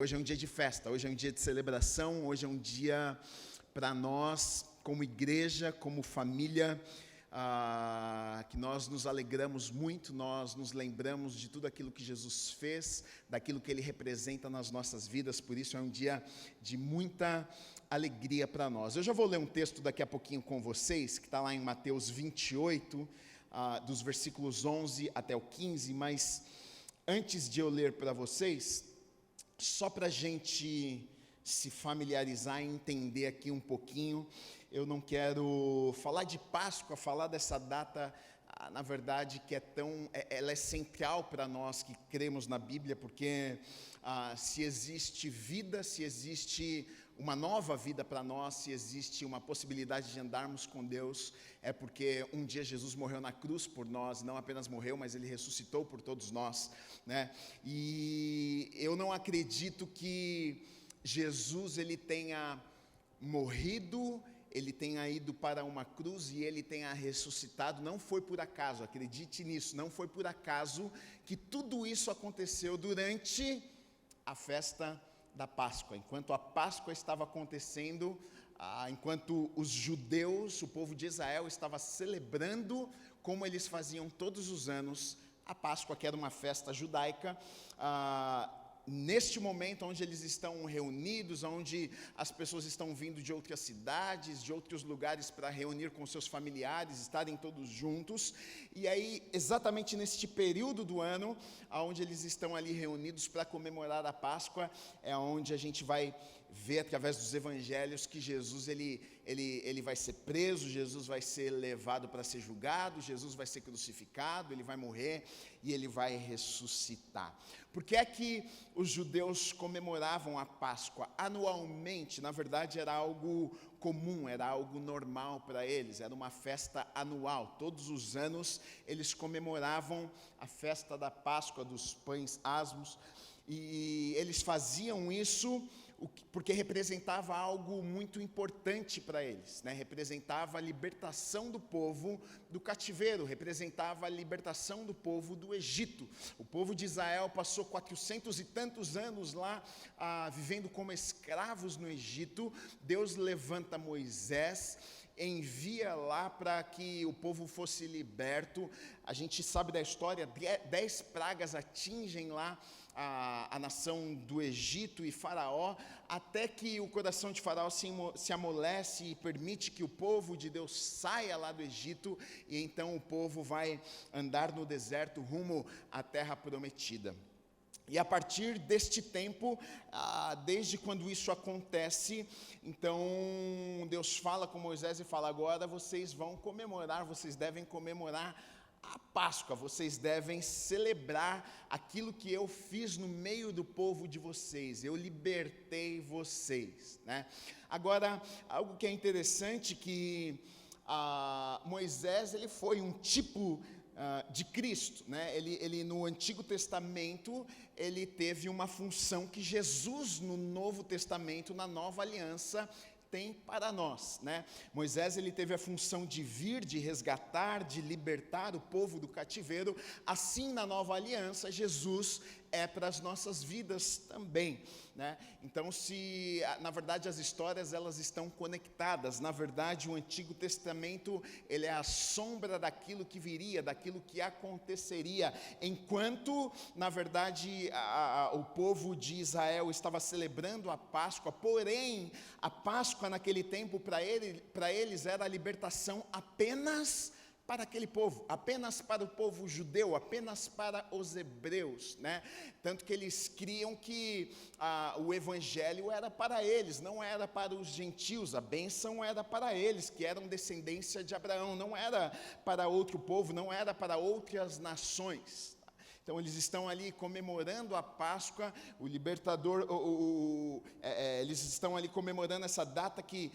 Hoje é um dia de festa, hoje é um dia de celebração, hoje é um dia para nós, como igreja, como família, que nós nos alegramos muito, nós nos lembramos de tudo aquilo que Jesus fez, daquilo que Ele representa nas nossas vidas, por isso é um dia de muita alegria para nós. Eu já vou ler um texto daqui a pouquinho com vocês, que está lá em Mateus 28, dos versículos 11 até o 15, mas antes de eu ler para vocês, só para a gente se familiarizar e entender aqui um pouquinho, eu não quero falar de Páscoa, falar dessa data, na verdade, que ela é central para nós que cremos na Bíblia, porque se existe vida, se existe uma nova vida para nós, se existe uma possibilidade de andarmos com Deus, é porque um dia Jesus morreu na cruz por nós, não apenas morreu, mas Ele ressuscitou por todos nós, né? E eu não acredito que Jesus Ele tenha morrido, Ele tenha ido para uma cruz e Ele tenha ressuscitado, não foi por acaso, acredite nisso, não foi por acaso que tudo isso aconteceu durante a festa da Páscoa. Enquanto a Páscoa estava acontecendo, enquanto os judeus, o povo de Israel, estava celebrando, como eles faziam todos os anos, a Páscoa, que era uma festa judaica, neste momento onde eles estão reunidos, onde as pessoas estão vindo de outras cidades, de outros lugares para reunir com seus familiares, estarem todos juntos, e aí exatamente neste período do ano, onde eles estão ali reunidos para comemorar a Páscoa, é onde a gente vai ver através dos evangelhos que Jesus ele vai ser preso, Jesus vai ser levado para ser julgado, Jesus vai ser crucificado, ele vai morrer e ele vai ressuscitar. Por que é que os judeus comemoravam a Páscoa anualmente? Na verdade era algo comum, era algo normal para eles, era uma festa anual. Todos os anos eles comemoravam a festa da Páscoa, dos pães asmos, e eles faziam isso porque representava algo muito importante para eles, né? Representava a libertação do povo do cativeiro, representava a libertação do povo do Egito. O povo de Israel passou 400 e tantos anos lá, vivendo como escravos no Egito. Deus levanta Moisés, envia lá para que o povo fosse liberto. A gente sabe da história, 10 pragas atingem lá a nação do Egito e Faraó, até que o coração de Faraó se amolece e permite que o povo de Deus saia lá do Egito, e então o povo vai andar no deserto rumo à terra prometida. E a partir deste tempo, desde quando isso acontece, então Deus fala com Moisés e fala: agora vocês vão comemorar, vocês devem comemorar a Páscoa, vocês devem celebrar aquilo que eu fiz no meio do povo de vocês, eu libertei vocês, né? Agora, algo que é interessante, que Moisés, ele foi um tipo de Cristo, né? Ele no Antigo Testamento, ele teve uma função que Jesus no Novo Testamento, na Nova Aliança, tem para nós, né? Moisés, ele teve a função de vir, de resgatar, de libertar o povo do cativeiro. Assim, na Nova Aliança, Jesus é para as nossas vidas também, né? Então, na verdade, as histórias, elas estão conectadas. Na verdade, o Antigo Testamento, ele é a sombra daquilo que viria, daquilo que aconteceria, enquanto, na verdade, o povo de Israel estava celebrando a Páscoa. Porém, a Páscoa naquele tempo para eles era a libertação apenas para aquele povo, apenas para o povo judeu, apenas para os hebreus, né? Tanto que eles criam que o evangelho era para eles, não era para os gentios. A bênção era para eles, que eram descendência de Abraão, não era para outro povo, não era para outras nações. Então eles estão ali comemorando a Páscoa, o libertador, eles estão ali comemorando essa data que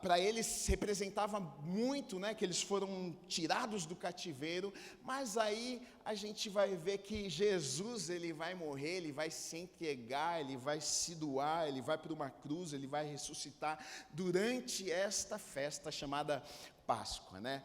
para eles representava muito, né, que eles foram tirados do cativeiro. Mas aí a gente vai ver que Jesus, ele vai morrer, ele vai se entregar, ele vai se doar, ele vai para uma cruz, ele vai ressuscitar durante esta festa chamada Páscoa, né?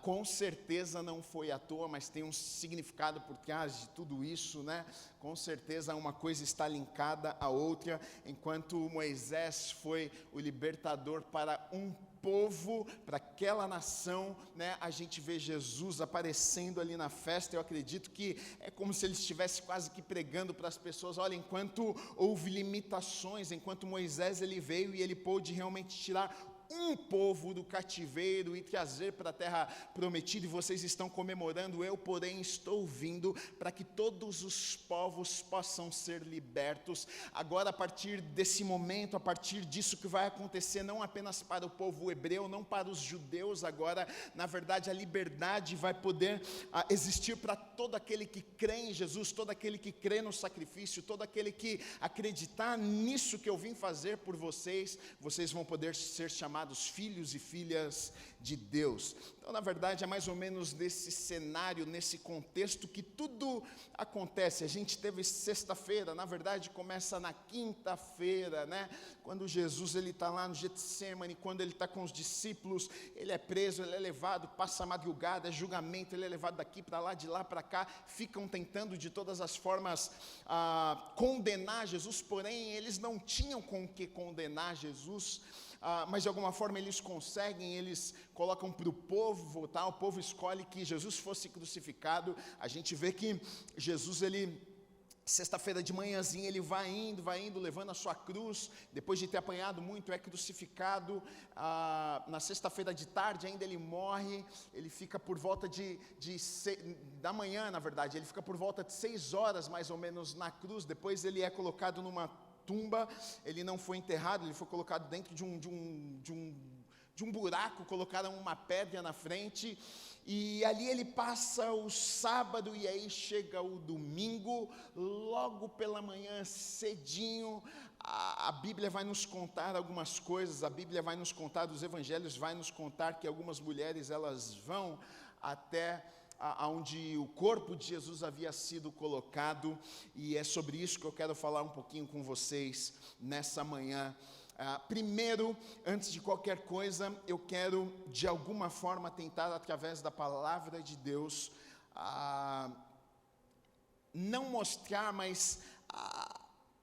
Com certeza não foi à toa, mas tem um significado por trás de tudo isso, né? Com certeza uma coisa está linkada à outra. Enquanto Moisés foi o libertador para um povo, para aquela nação, né, a gente vê Jesus aparecendo ali na festa. Eu acredito que é como se ele estivesse quase que pregando para as pessoas: olha, enquanto houve limitações, enquanto Moisés ele veio e ele pôde realmente tirar um povo do cativeiro e trazer para a terra prometida, e vocês estão comemorando, eu porém estou vindo para que todos os povos possam ser libertos. Agora, a partir desse momento, a partir disso que vai acontecer, não apenas para o povo hebreu, não para os judeus, agora, na verdade, a liberdade vai poder existir para todo aquele que crê em Jesus, todo aquele que crê no sacrifício, todo aquele que acreditar nisso que eu vim fazer por vocês, vocês vão poder ser chamados filhos e filhas de Deus. Então, na verdade, é mais ou menos nesse cenário, nesse contexto que tudo acontece. A gente teve sexta-feira, na verdade começa na quinta-feira, né? Quando Jesus ele está lá no Getsemane, quando ele está com os discípulos, ele é preso, ele é levado, passa a madrugada, é julgamento, ele é levado daqui para lá, de lá para cá, ficam tentando de todas as formas condenar Jesus, porém eles não tinham com o que condenar Jesus. Mas de alguma forma eles conseguem, eles colocam para o povo votar, o povo escolhe que Jesus fosse crucificado. A gente vê que Jesus, sexta-feira de manhãzinha, ele vai indo, levando a sua cruz, depois de ter apanhado muito, é crucificado. Na sexta-feira de tarde ainda ele morre, ele fica por volta da manhã, na verdade, ele fica por volta de 6 horas mais ou menos na cruz. Depois ele é colocado numa tumba, ele não foi enterrado, ele foi colocado dentro de um buraco, colocaram uma pedra na frente, e ali ele passa o sábado, e aí chega o domingo, logo pela manhã, cedinho, a Bíblia vai nos contar algumas coisas, a Bíblia vai nos contar, dos evangelhos vai nos contar que algumas mulheres, elas vão até onde o corpo de Jesus havia sido colocado, e é sobre isso que eu quero falar um pouquinho com vocês nessa manhã. Primeiro, antes de qualquer coisa, eu quero de alguma forma tentar, através da palavra de Deus, não mostrar, mas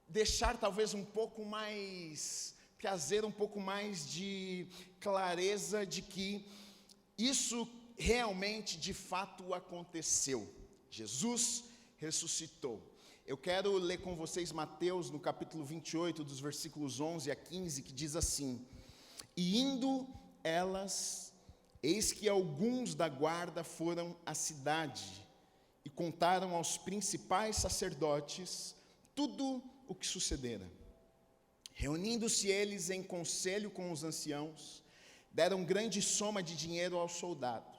deixar talvez um pouco mais, trazer um pouco mais de clareza de que isso realmente, de fato, aconteceu. Jesus ressuscitou. Eu quero ler com vocês Mateus, no capítulo 28, dos versículos 11 a 15, que diz assim: E indo elas, eis que alguns da guarda foram à cidade, e contaram aos principais sacerdotes tudo o que sucedera. Reunindo-se eles em conselho com os anciãos, deram grande soma de dinheiro aos soldados,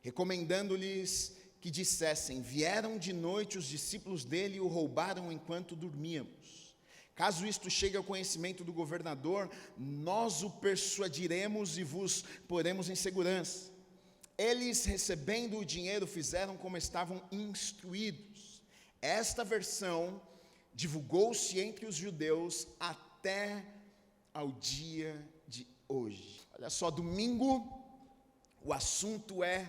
recomendando-lhes que dissessem: vieram de noite os discípulos dele e o roubaram enquanto dormíamos. Caso isto chegue ao conhecimento do governador, nós o persuadiremos e vos poremos em segurança. Eles, recebendo o dinheiro, fizeram como estavam instruídos. Esta versão divulgou-se entre os judeus até ao dia de hoje. Olha só, domingo, o assunto é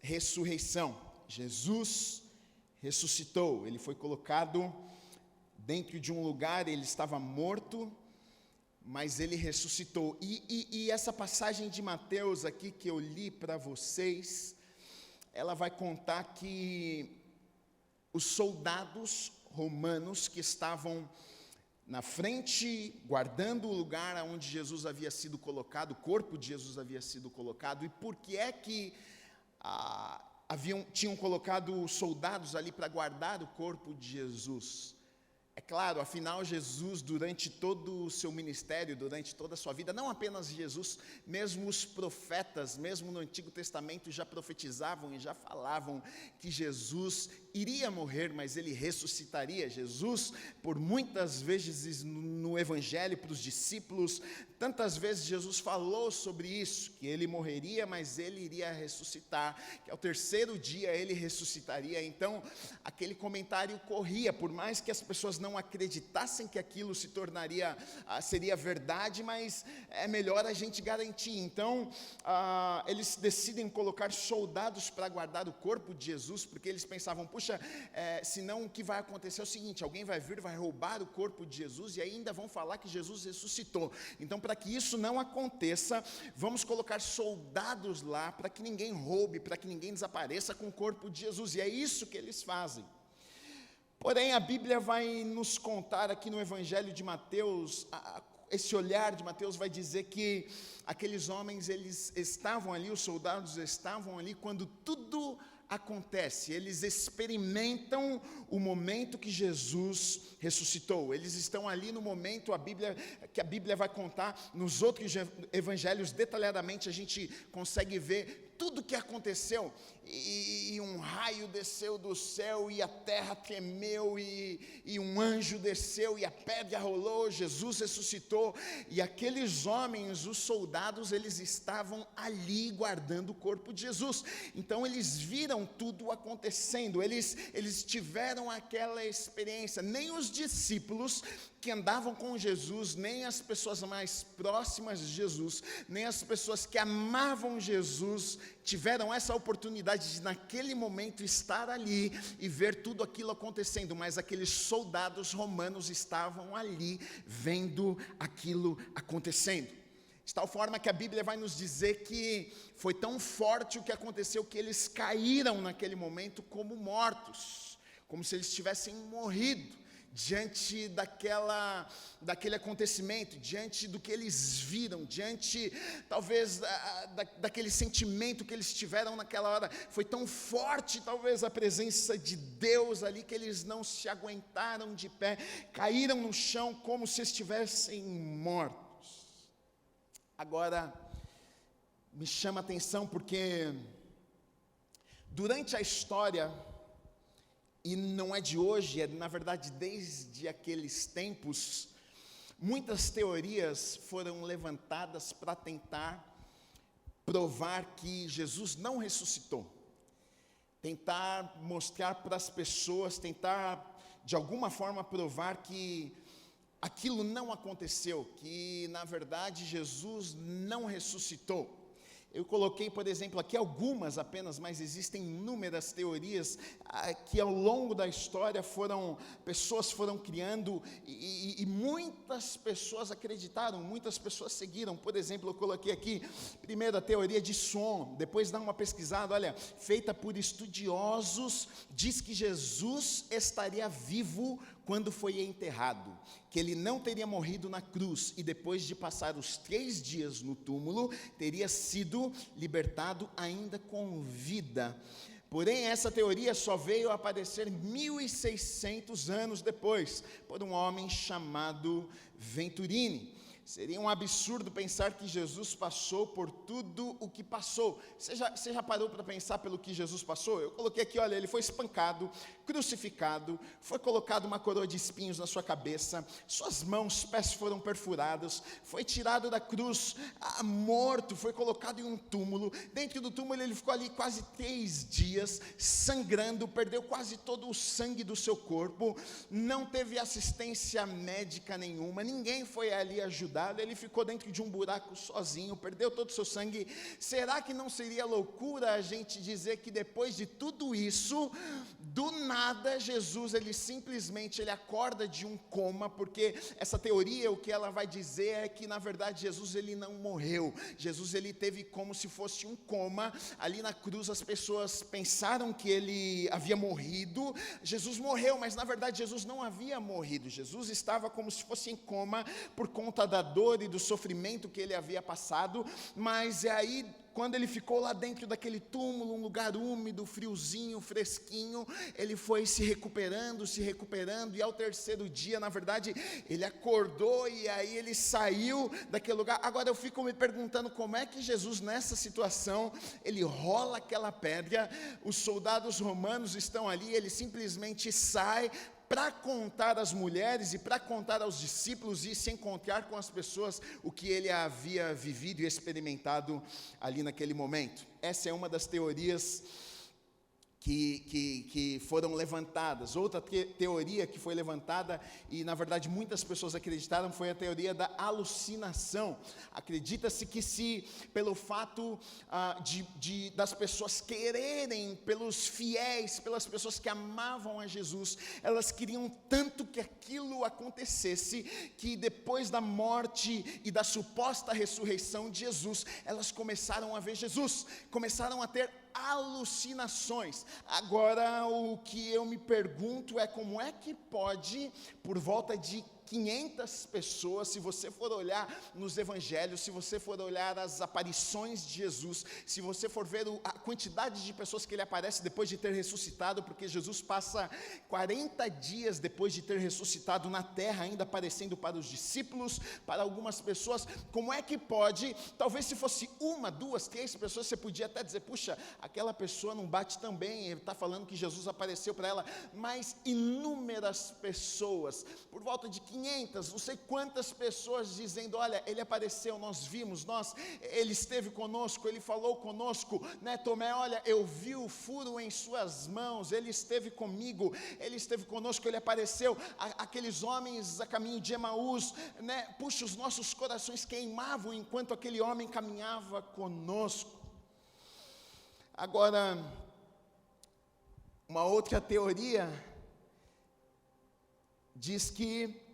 ressurreição. Jesus ressuscitou, ele foi colocado dentro de um lugar, ele estava morto, mas ele ressuscitou. E essa passagem de Mateus aqui que eu li para vocês, ela vai contar que os soldados romanos que estavam na frente, guardando o lugar onde Jesus havia sido colocado, o corpo de Jesus havia sido colocado. E por que é que tinham colocado soldados ali para guardar o corpo de Jesus? É claro, afinal, Jesus, durante todo o seu ministério, durante toda a sua vida, não apenas Jesus, mesmo os profetas, mesmo no Antigo Testamento, já profetizavam e já falavam que Jesus iria morrer, mas ele ressuscitaria. Jesus, por muitas vezes no Evangelho para os discípulos, tantas vezes Jesus falou sobre isso, que ele morreria, mas ele iria ressuscitar, que ao terceiro dia ele ressuscitaria. Então, aquele comentário corria, por mais que as pessoas não acreditassem que aquilo seria verdade, mas é melhor a gente garantir. Então, eles decidem colocar soldados para guardar o corpo de Jesus, porque eles pensavam, puxa, senão o que vai acontecer é o seguinte, alguém vai vir, vai roubar o corpo de Jesus, e ainda vão falar que Jesus ressuscitou. Então, para que isso não aconteça, vamos colocar soldados lá, para que ninguém roube, para que ninguém desapareça com o corpo de Jesus, e é isso que eles fazem. Porém, a Bíblia vai nos contar aqui no Evangelho de Mateus, esse olhar de Mateus vai dizer que aqueles homens, eles estavam ali, os soldados estavam ali quando tudo acontece, eles experimentam o momento que Jesus ressuscitou, eles estão ali no momento, que a Bíblia vai contar, nos outros evangelhos detalhadamente a gente consegue ver tudo o que aconteceu, e um raio desceu do céu, e a terra tremeu, e um anjo desceu, e a pedra rolou, Jesus ressuscitou, e aqueles homens, os soldados, eles estavam ali guardando o corpo de Jesus. Então eles viram tudo acontecendo, eles tiveram aquela experiência. Nem os discípulos que andavam com Jesus, nem as pessoas mais próximas de Jesus, nem as pessoas que amavam Jesus, tiveram essa oportunidade de naquele momento estar ali e ver tudo aquilo acontecendo, mas aqueles soldados romanos estavam ali vendo aquilo acontecendo. De tal forma que a Bíblia vai nos dizer que foi tão forte o que aconteceu que eles caíram naquele momento como mortos, como se eles tivessem morrido diante daquele acontecimento, diante do que eles viram, diante talvez daquele sentimento que eles tiveram naquela hora. Foi tão forte talvez a presença de Deus ali que eles não se aguentaram de pé, caíram no chão como se estivessem mortos. Agora, me chama a atenção porque durante a história, e não é de hoje, é na verdade desde aqueles tempos, muitas teorias foram levantadas para tentar provar que Jesus não ressuscitou, tentar mostrar para as pessoas, tentar de alguma forma provar que aquilo não aconteceu, que na verdade Jesus não ressuscitou. Eu coloquei, por exemplo, aqui algumas apenas, mas existem inúmeras teorias que ao longo da história pessoas foram criando e muitas pessoas acreditaram, muitas pessoas seguiram. Por exemplo, eu coloquei aqui, primeiro a teoria de som, depois dá uma pesquisada, olha, feita por estudiosos, diz que Jesus estaria vivo quando foi enterrado, que ele não teria morrido na cruz e depois de passar os 3 dias no túmulo, teria sido libertado ainda com vida. Porém, essa teoria só veio a aparecer 1.600 anos depois, por um homem chamado Venturini. Seria um absurdo pensar que Jesus passou por tudo o que passou. Você já parou para pensar pelo que Jesus passou? Eu coloquei aqui, olha, ele foi espancado, crucificado, foi colocado uma coroa de espinhos na sua cabeça, suas mãos, pés foram perfurados, foi tirado da cruz, morto, foi colocado em um túmulo. Dentro do túmulo ele ficou ali quase 3 dias, sangrando, perdeu quase todo o sangue do seu corpo, não teve assistência médica nenhuma, ninguém foi ali ajudar. Ele ficou dentro de um buraco sozinho, perdeu todo o seu sangue. Será que não seria loucura a gente dizer que depois de tudo isso, do nada Jesus, ele simplesmente acorda de um coma? Porque essa teoria, o que ela vai dizer é que na verdade Jesus ele não morreu. Jesus ele teve como se fosse um coma. Ali na cruz as pessoas pensaram que ele havia morrido. Jesus morreu, mas na verdade Jesus não havia morrido. Jesus estava como se fosse em coma por conta da dor e do sofrimento que ele havia passado, mas aí quando ele ficou lá dentro daquele túmulo, um lugar úmido, friozinho, fresquinho, ele foi se recuperando, e ao terceiro dia, na verdade, ele acordou e aí ele saiu daquele lugar. Agora eu fico me perguntando como é que Jesus, nessa situação, ele rola aquela pedra, os soldados romanos estão ali, ele simplesmente sai para contar às mulheres e para contar aos discípulos e se encontrar com as pessoas o que ele havia vivido e experimentado ali naquele momento. Essa é uma das teorias que foram levantadas. Outra teoria que foi levantada, e na verdade muitas pessoas acreditaram, foi a teoria da alucinação. Acredita-se que se pelo fato das pessoas quererem, pelos fiéis, pelas pessoas que amavam a Jesus, elas queriam tanto que aquilo acontecesse, que depois da morte e da suposta ressurreição de Jesus, elas começaram a ver Jesus, começaram a ter alucinações. Agora, o que eu me pergunto é como é que pode, por volta de 500 pessoas, se você for olhar nos evangelhos, se você for olhar as aparições de Jesus, se você for ver a quantidade de pessoas que ele aparece depois de ter ressuscitado, porque Jesus passa 40 dias depois de ter ressuscitado na terra, ainda aparecendo para os discípulos, para algumas pessoas. Como é que pode, talvez se fosse uma, duas, três pessoas, você podia até dizer, puxa, aquela pessoa não bate tão bem, ele está falando que Jesus apareceu para ela, mas inúmeras pessoas, por volta de 500, não sei quantas pessoas dizendo, olha, ele apareceu, nós vimos, ele esteve conosco, ele falou conosco, né, Tomé, olha, eu vi o furo em suas mãos, ele esteve comigo, ele esteve conosco, ele apareceu, aqueles homens a caminho de Emaús, né, puxa, os nossos corações queimavam enquanto aquele homem caminhava conosco. Agora, uma outra teoria diz que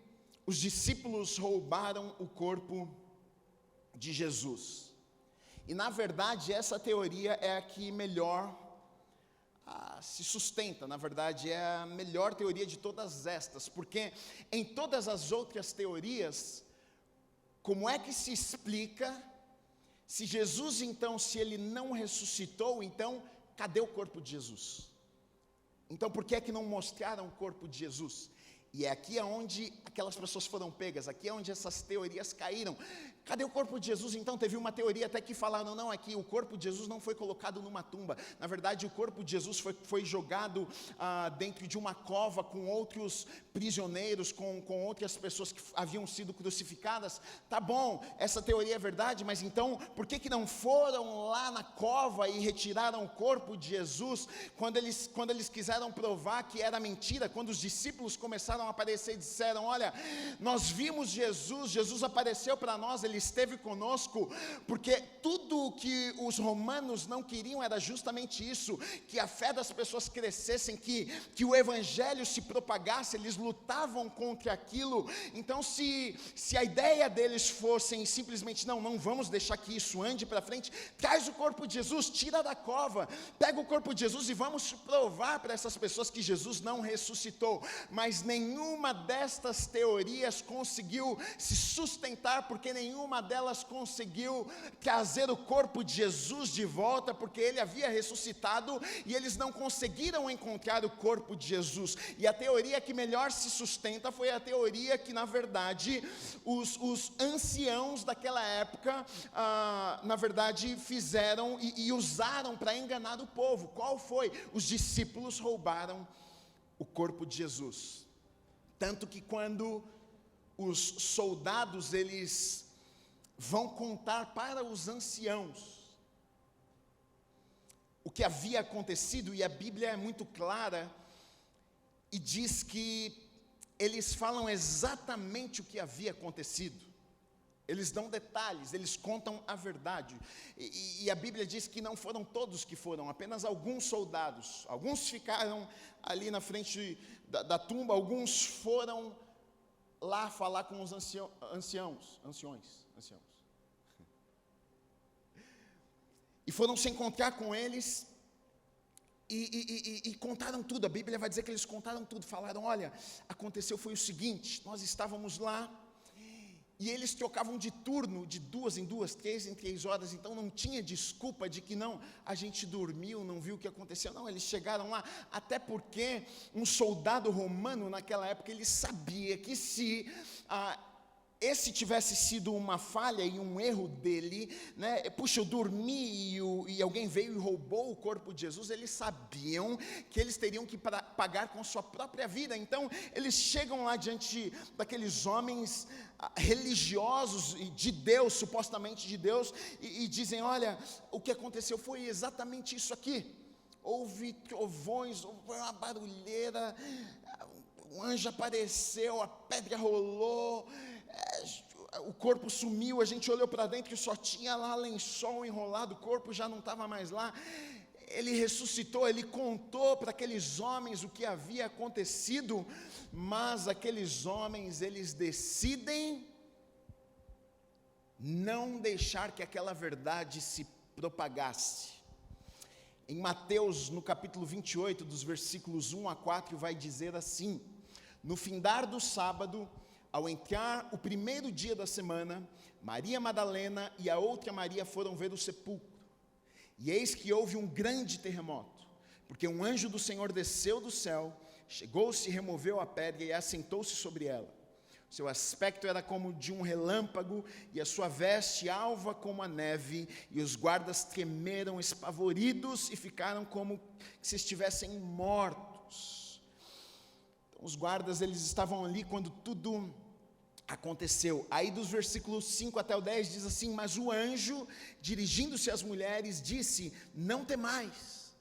os discípulos roubaram o corpo de Jesus. E na verdade essa teoria é a que melhor se sustenta, na verdade é a melhor teoria de todas estas, porque em todas as outras teorias, como é que se explica, se Jesus então, se ele não ressuscitou, então cadê o corpo de Jesus? Então por que é que não mostraram o corpo de Jesus? E é aqui onde aquelas pessoas foram pegas, aqui é onde essas teorias caíram. Cadê o corpo de Jesus? Então teve uma teoria até que falaram, não, é que o corpo de Jesus não foi colocado numa tumba. Na verdade o corpo de Jesus foi jogado dentro de uma cova com outros prisioneiros, com outras pessoas que haviam sido crucificadas. Tá bom, essa teoria é verdade, mas então por que não foram lá na cova e retiraram o corpo de Jesus quando eles quiseram provar que era mentira, quando os discípulos começaram a aparecer e disseram, olha, nós vimos Jesus apareceu para nós, ele esteve conosco, porque tudo o que os romanos não queriam era justamente isso, que a fé das pessoas crescessem, que o evangelho se propagasse, eles lutavam contra aquilo. Então se a ideia deles fosse simplesmente, não vamos deixar que isso ande para frente, traz o corpo de Jesus, tira da cova, pega o corpo de Jesus e vamos provar para essas pessoas que Jesus não ressuscitou. Mas nenhuma destas teorias conseguiu se sustentar, porque nenhuma delas conseguiu trazer o corpo de Jesus de volta, porque ele havia ressuscitado e eles não conseguiram encontrar o corpo de Jesus. E a teoria que melhor se sustenta foi a teoria que, na verdade, os anciãos daquela época, na verdade, fizeram e usaram para enganar o povo. Qual foi? Os discípulos roubaram o corpo de Jesus. Tanto que quando os soldados, eles vão contar para os anciãos o que havia acontecido, e a Bíblia é muito clara, e diz que eles falam exatamente o que havia acontecido. Eles dão detalhes, eles contam a verdade, e a Bíblia diz que não foram todos que foram, apenas alguns soldados. Alguns ficaram ali na frente da tumba, alguns foram lá falar com os anciões. E foram se encontrar com eles e contaram tudo. A Bíblia vai dizer que eles contaram tudo, falaram, olha, aconteceu foi o seguinte, nós estávamos lá E eles trocavam de turno, de 2 em 2, 3 em 3 horas, então não tinha desculpa de que não, a gente dormiu, não viu o que aconteceu. Não, eles chegaram lá, até porque um soldado romano naquela época, ele sabia que se esse tivesse sido uma falha e um erro dele, né? Puxa, eu dormi e alguém veio e roubou o corpo de Jesus, eles sabiam que eles teriam que pagar com sua própria vida. Então eles chegam lá diante daqueles homens religiosos de Deus, supostamente de Deus, e dizem: olha, o que aconteceu foi exatamente isso aqui. Houve trovões, houve uma barulheira, um anjo apareceu, a pedra rolou, o corpo sumiu, a gente olhou para dentro e só tinha lá lençol enrolado, o corpo já não estava mais lá. Ele ressuscitou, ele contou para aqueles homens o que havia acontecido, mas aqueles homens, eles decidem não deixar que aquela verdade se propagasse. Em Mateus, no capítulo 28, dos versículos 1 a 4, vai dizer assim: no findar do sábado, ao entrar o primeiro dia da semana, Maria Madalena e a outra Maria foram ver o sepulcro. E eis que houve um grande terremoto, porque um anjo do Senhor desceu do céu, chegou-se, removeu a pedra e assentou-se sobre ela. O seu aspecto era como de um relâmpago, e a sua veste alva como a neve, e os guardas tremeram espavoridos e ficaram como se estivessem mortos. Então, os guardas, eles estavam ali quando tudo aconteceu. Aí dos versículos 5 até o 10 diz assim: mas o anjo, dirigindo-se às mulheres, disse: não temais,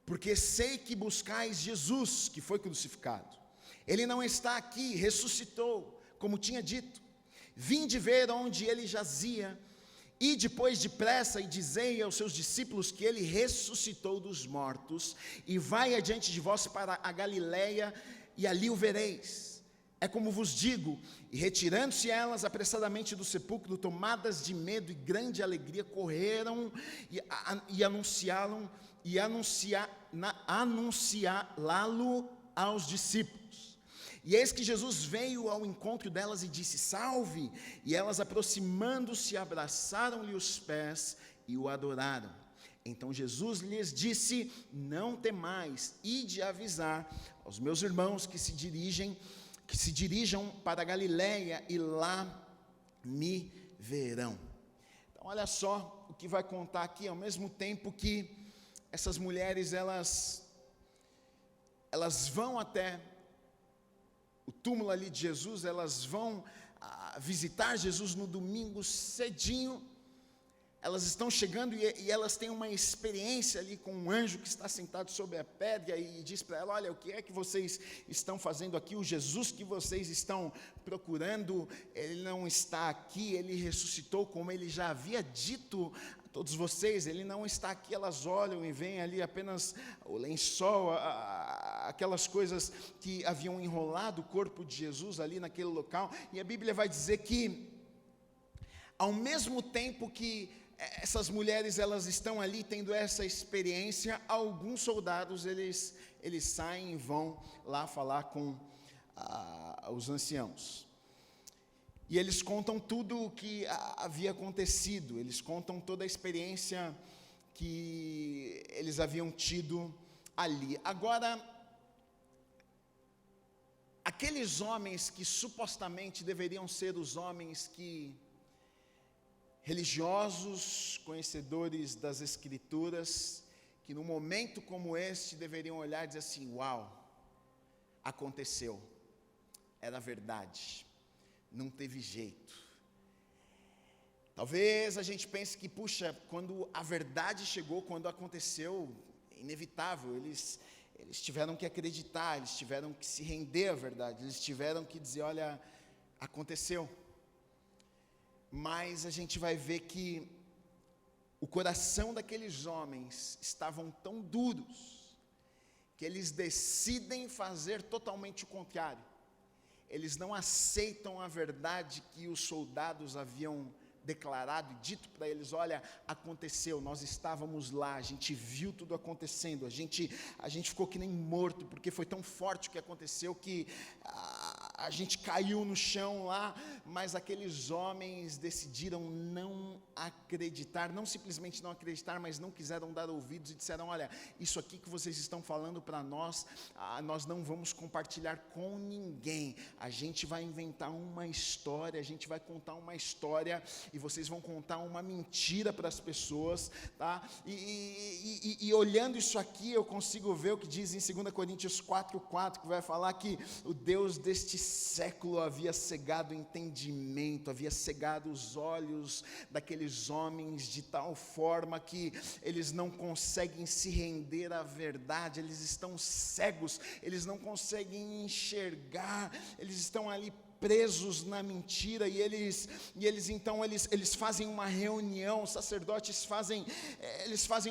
porque sei que buscais Jesus, que foi crucificado. Ele não está aqui, ressuscitou, como tinha dito. Vinde ver onde ele jazia, e depois depressa e dizei aos seus discípulos que ele ressuscitou dos mortos, e vai adiante de vós para a Galileia, e ali o vereis. É como vos digo. E retirando-se elas apressadamente do sepulcro, tomadas de medo e grande alegria, correram e anunciá-lo aos discípulos. E eis que Jesus veio ao encontro delas e disse: salve! E elas, aproximando-se, abraçaram-lhe os pés e o adoraram. Então Jesus lhes disse: não temais, ide avisar aos meus irmãos que se dirijam para a Galileia, e lá me verão. Então olha só o que vai contar aqui. Ao mesmo tempo que essas mulheres, elas vão até o túmulo ali de Jesus, elas vão visitar Jesus no domingo cedinho. Elas estão chegando e elas têm uma experiência ali com um anjo que está sentado sobre a pedra e diz para ela: olha, o que é que vocês estão fazendo aqui? O Jesus que vocês estão procurando, ele não está aqui, ele ressuscitou, como ele já havia dito a todos vocês, ele não está aqui. Elas olham e veem ali apenas o lençol, aquelas coisas que haviam enrolado o corpo de Jesus ali naquele local. E a Bíblia vai dizer que, ao mesmo tempo que essas mulheres, elas estão ali tendo essa experiência, alguns soldados, eles saem e vão lá falar com os anciãos. E eles contam tudo o que havia acontecido, eles contam toda a experiência que eles haviam tido ali. Agora, aqueles homens que supostamente deveriam ser os homens religiosos, conhecedores das Escrituras, que num momento como este deveriam olhar e dizer assim: uau, aconteceu, era verdade, não teve jeito. Talvez a gente pense que, puxa, quando a verdade chegou, quando aconteceu, inevitável, eles tiveram que acreditar, eles tiveram que se render à verdade, eles tiveram que dizer: olha, aconteceu. Mas a gente vai ver que o coração daqueles homens estavam tão duros, que eles decidem fazer totalmente o contrário. Eles não aceitam a verdade que os soldados haviam declarado e dito para eles: olha, aconteceu, nós estávamos lá, a gente viu tudo acontecendo, a gente ficou que nem morto, porque foi tão forte o que aconteceu que a gente caiu no chão lá, mas aqueles homens decidiram não acreditar, não simplesmente não acreditar, mas não quiseram dar ouvidos e disseram: olha, isso aqui que vocês estão falando para nós, nós não vamos compartilhar com ninguém, a gente vai inventar uma história, a gente vai contar uma história e vocês vão contar uma mentira para as pessoas, tá? E olhando isso aqui, eu consigo ver o que diz em 2 Coríntios 4:4, que vai falar que o Deus deste século havia cegado o entendimento, havia cegado os olhos daqueles homens de tal forma que eles não conseguem se render à verdade, eles estão cegos, eles não conseguem enxergar, eles estão ali presos na mentira, e eles fazem uma reunião, os sacerdotes fazem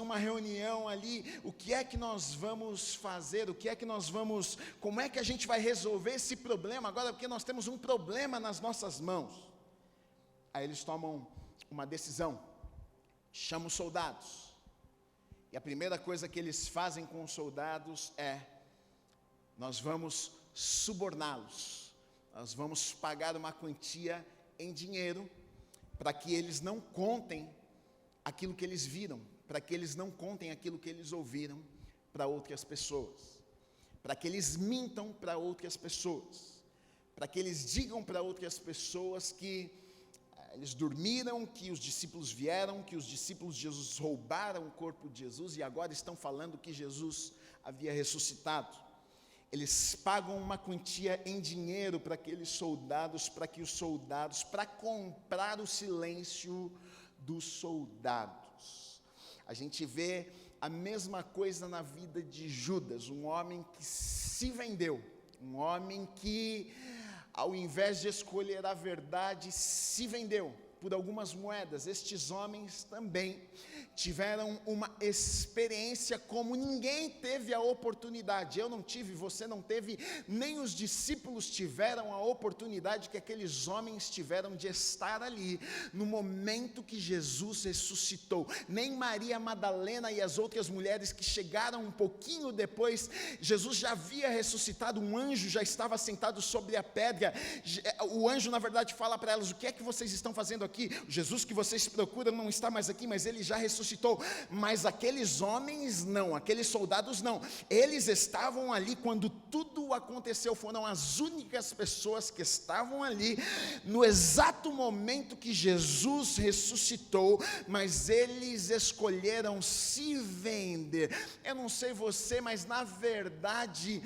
uma reunião ali. O que é que nós vamos fazer? Como é que a gente vai resolver esse problema agora, porque nós temos um problema nas nossas mãos? Aí eles tomam uma decisão, chamam os soldados, e a primeira coisa que eles fazem com os soldados é: nós vamos suborná-los, nós vamos pagar uma quantia em dinheiro, para que eles não contem aquilo que eles viram, para que eles não contem aquilo que eles ouviram para outras pessoas, para que eles mintam para outras pessoas, para que eles digam para outras pessoas que eles dormiram, que os discípulos vieram, que os discípulos de Jesus roubaram o corpo de Jesus e agora estão falando que Jesus havia ressuscitado. Eles pagam uma quantia em dinheiro para aqueles soldados, para comprar o silêncio dos soldados. A gente vê a mesma coisa na vida de Judas, um homem que se vendeu, um homem que, ao invés de escolher a verdade, se vendeu por algumas moedas. Estes homens também tiveram uma experiência como ninguém teve a oportunidade. Eu não tive, você não teve, nem os discípulos tiveram a oportunidade que aqueles homens tiveram de estar ali no momento que Jesus ressuscitou. Nem Maria Madalena e as outras mulheres que chegaram um pouquinho depois. Jesus já havia ressuscitado, um anjo já estava sentado sobre a pedra. O anjo, na verdade, fala para elas: o que é que vocês estão fazendo aqui? Jesus que vocês procuram não está mais aqui, mas ele já ressuscitou. Mas aqueles homens não, aqueles soldados não, eles estavam ali quando tudo aconteceu, foram as únicas pessoas que estavam ali no exato momento que Jesus ressuscitou, mas eles escolheram se vender. Eu não sei você, mas na verdade,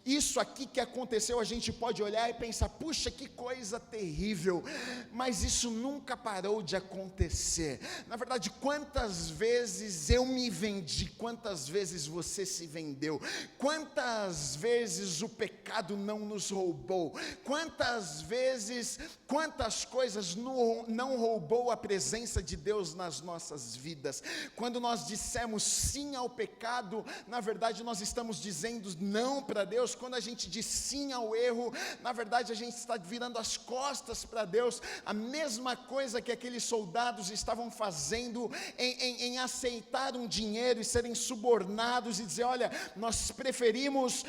isso aqui que aconteceu, a gente pode olhar e pensar: puxa, que coisa terrível, mas isso nunca parou de acontecer. Na verdade, quantas vezes eu me vendi, quantas vezes você se vendeu, quantas vezes o pecado não nos roubou, quantas vezes, quantas coisas não roubou a presença de Deus nas nossas vidas. Quando nós dissemos sim ao pecado, na verdade nós estamos dizendo não para Deus. Quando a gente diz sim ao erro, na verdade a gente está virando as costas para Deus. A mesma coisa que aqueles soldados estavam fazendo em aceitar um dinheiro e serem subornados e dizer: olha, nós preferimos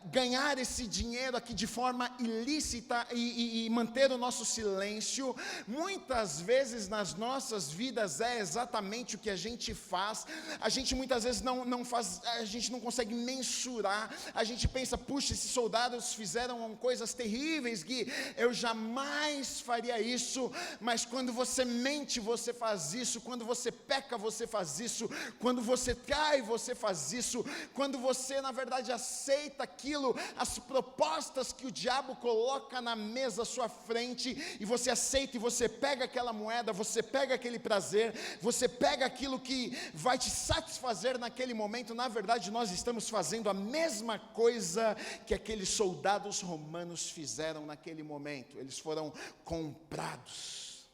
ganhar esse dinheiro aqui de forma ilícita e manter o nosso silêncio. Muitas vezes nas nossas vidas é exatamente o que a gente faz. A gente muitas vezes não faz, a gente não consegue mensurar. A gente pensa: puxa, esses soldados fizeram coisas terríveis, Gui, eu jamais faria isso. Mas quando você mente, você faz isso. Quando você peca, você faz isso. Quando você trai, você faz isso. Quando você, na verdade, aceita aquilo, as propostas que o diabo coloca na mesa à sua frente, e você aceita, e você pega aquela moeda, você pega aquele prazer, você pega aquilo que vai te satisfazer naquele momento. Na verdade, nós estamos fazendo a mesma coisa que aqueles soldados romanos fizeram naquele momento. Eles foram comprados.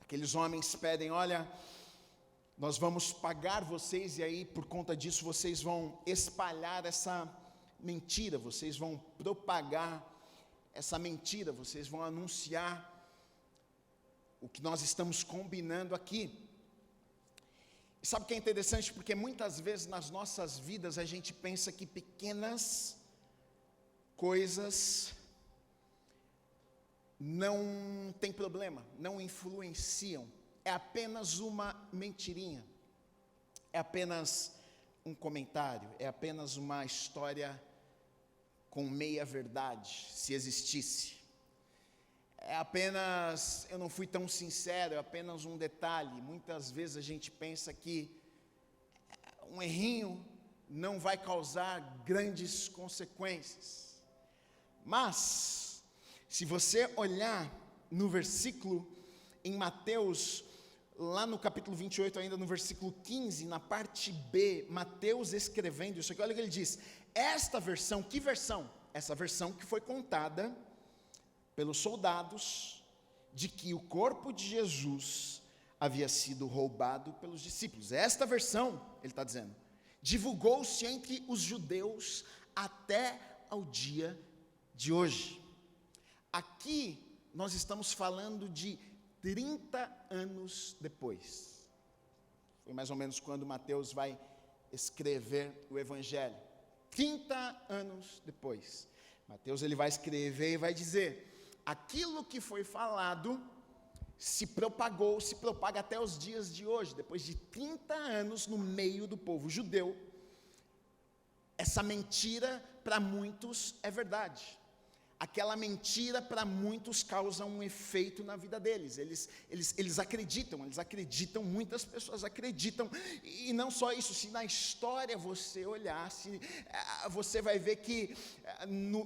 Aqueles homens pedem: olha, nós vamos pagar vocês, e aí por conta disso vocês vão espalhar essa mentira, vocês vão propagar essa mentira, vocês vão anunciar o que nós estamos combinando aqui. Sabe o que é interessante? Porque muitas vezes nas nossas vidas a gente pensa que pequenas coisas não tem problema, não influenciam. É apenas uma mentirinha, é apenas um comentário, é apenas uma história com meia verdade, se existisse. É apenas, eu não fui tão sincero, é apenas um detalhe. Muitas vezes a gente pensa que um errinho não vai causar grandes consequências. Mas, se você olhar no versículo, em Mateus, lá no capítulo 28, ainda no versículo 15, na parte B, Mateus escrevendo isso aqui, olha o que ele diz. Esta versão, que versão? Essa versão que foi contada pelos soldados, de que o corpo de Jesus havia sido roubado pelos discípulos. Esta versão, ele está dizendo, divulgou-se entre os judeus até ao dia de hoje. Aqui nós estamos falando de 30 anos depois. Foi mais ou menos quando Mateus vai escrever o Evangelho. 30 anos depois. Mateus ele vai escrever e vai dizer: aquilo que foi falado se propagou, se propaga até os dias de hoje. Depois de 30 anos no meio do povo judeu, essa mentira para muitos é verdade. Aquela mentira para muitos causa um efeito na vida deles. Eles acreditam, muitas pessoas acreditam. E não só isso, se na história você olhar, você vai ver que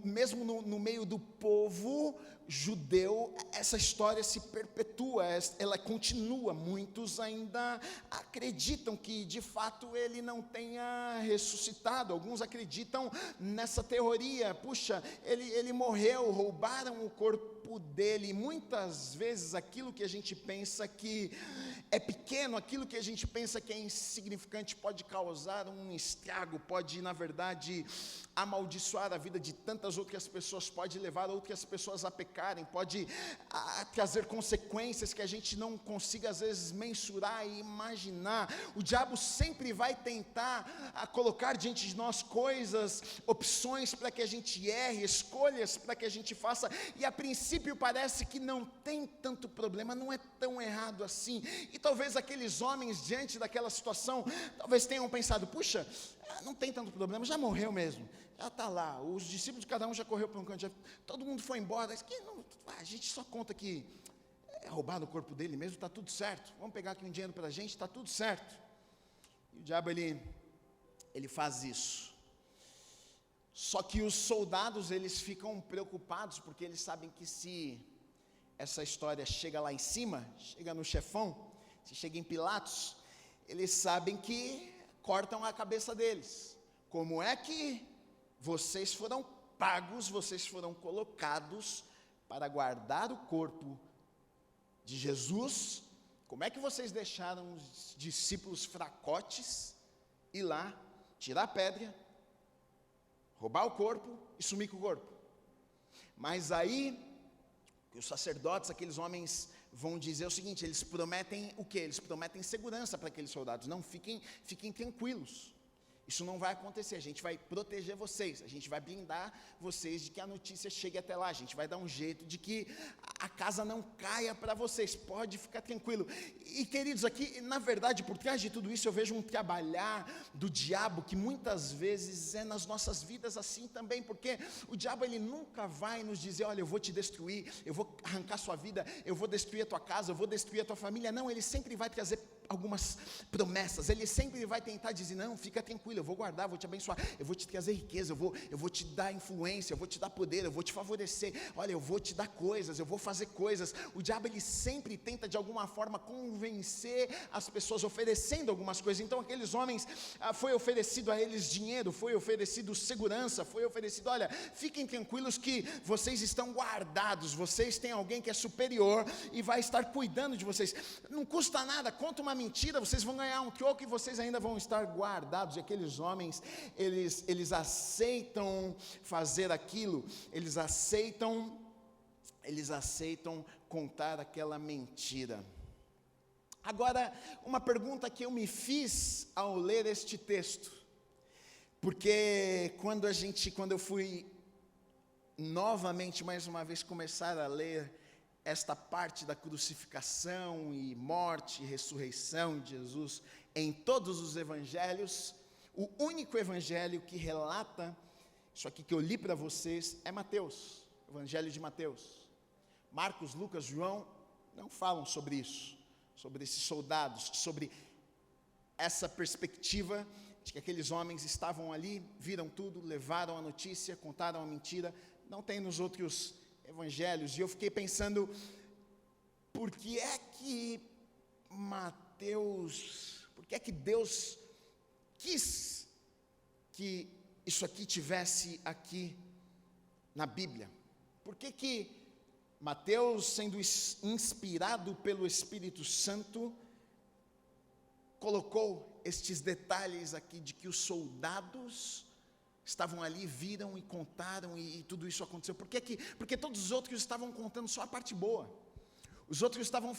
mesmo no meio do povo judeu, essa história se perpetua, ela continua. Muitos ainda acreditam que de fato ele não tenha ressuscitado. Alguns acreditam nessa teoria: puxa, ele morreu, roubaram o corpo dele. Muitas vezes aquilo que a gente pensa que é pequeno, aquilo que a gente pensa que é insignificante, pode causar um estrago, pode na verdade amaldiçoar a vida de tantas outras pessoas, pode levar outras pessoas a pecarem, pode trazer consequências que a gente não consiga às vezes mensurar e imaginar. O diabo sempre vai tentar colocar diante de nós coisas, opções para que a gente erre, escolhas para que a gente faça, e a princípio parece que não tem tanto problema, não é tão errado assim. E talvez aqueles homens diante daquela situação, talvez tenham pensado: puxa, não tem tanto problema, já morreu mesmo, já está lá, os discípulos, cada um já correu para um canto, todo mundo foi embora, a gente só conta que é roubado o corpo dele mesmo, está tudo certo, vamos pegar aqui um dinheiro para a gente, está tudo certo. E o diabo ele faz isso. Só que os soldados, eles ficam preocupados, porque eles sabem que se essa história chega lá em cima, chega no chefão, se chega em Pilatos, eles sabem que cortam a cabeça deles. Como é que vocês foram pagos, vocês foram colocados para guardar o corpo de Jesus? Como é que vocês deixaram os discípulos fracotes ir lá, tirar a pedra, roubar o corpo e sumir com o corpo? Mas aí, os sacerdotes, aqueles homens, vão dizer o seguinte: eles prometem o quê? Eles prometem segurança para aqueles soldados. Não, fiquem tranquilos, isso não vai acontecer, a gente vai proteger vocês, a gente vai blindar vocês de que a notícia chegue até lá, a gente vai dar um jeito de que a casa não caia para vocês, pode ficar tranquilo. E queridos, aqui na verdade por trás de tudo isso eu vejo um trabalhar do diabo, que muitas vezes é nas nossas vidas assim também, porque o diabo ele nunca vai nos dizer: olha, eu vou te destruir, eu vou arrancar sua vida, eu vou destruir a tua casa, eu vou destruir a tua família. Não, ele sempre vai trazer algumas promessas, ele sempre vai tentar dizer: não, fica tranquilo, eu vou guardar, vou te abençoar, eu vou te trazer riqueza, eu vou te dar influência, eu vou te dar poder, eu vou te favorecer, olha, eu vou te dar coisas, eu vou fazer coisas. O diabo ele sempre tenta de alguma forma convencer as pessoas, oferecendo algumas coisas. Então aqueles homens, foi oferecido a eles dinheiro, foi oferecido segurança, foi oferecido: olha, fiquem tranquilos que vocês estão guardados, vocês têm alguém que é superior e vai estar cuidando de vocês, não custa nada, conta uma mentira, vocês vão ganhar um troco e vocês ainda vão estar guardados. E aqueles homens, eles aceitam fazer aquilo, eles aceitam contar aquela mentira. Agora, uma pergunta que eu me fiz ao ler este texto, porque quando eu fui novamente, mais uma vez, começar a ler esta parte da crucificação e morte e ressurreição de Jesus em todos os evangelhos, o único evangelho que relata isso aqui que eu li para vocês é Mateus, Evangelho de Mateus. Marcos, Lucas, João não falam sobre isso, sobre esses soldados, sobre essa perspectiva de que aqueles homens estavam ali, viram tudo, levaram a notícia, contaram a mentira. Não tem nos outros evangelhos. E eu fiquei pensando, por que é que Deus quis que isso aqui tivesse aqui na Bíblia? Por que Mateus, sendo inspirado pelo Espírito Santo, colocou estes detalhes aqui de que os soldados estavam ali, viram e contaram e tudo isso aconteceu? Porque todos os outros estavam contando só a parte boa. Os outros estavam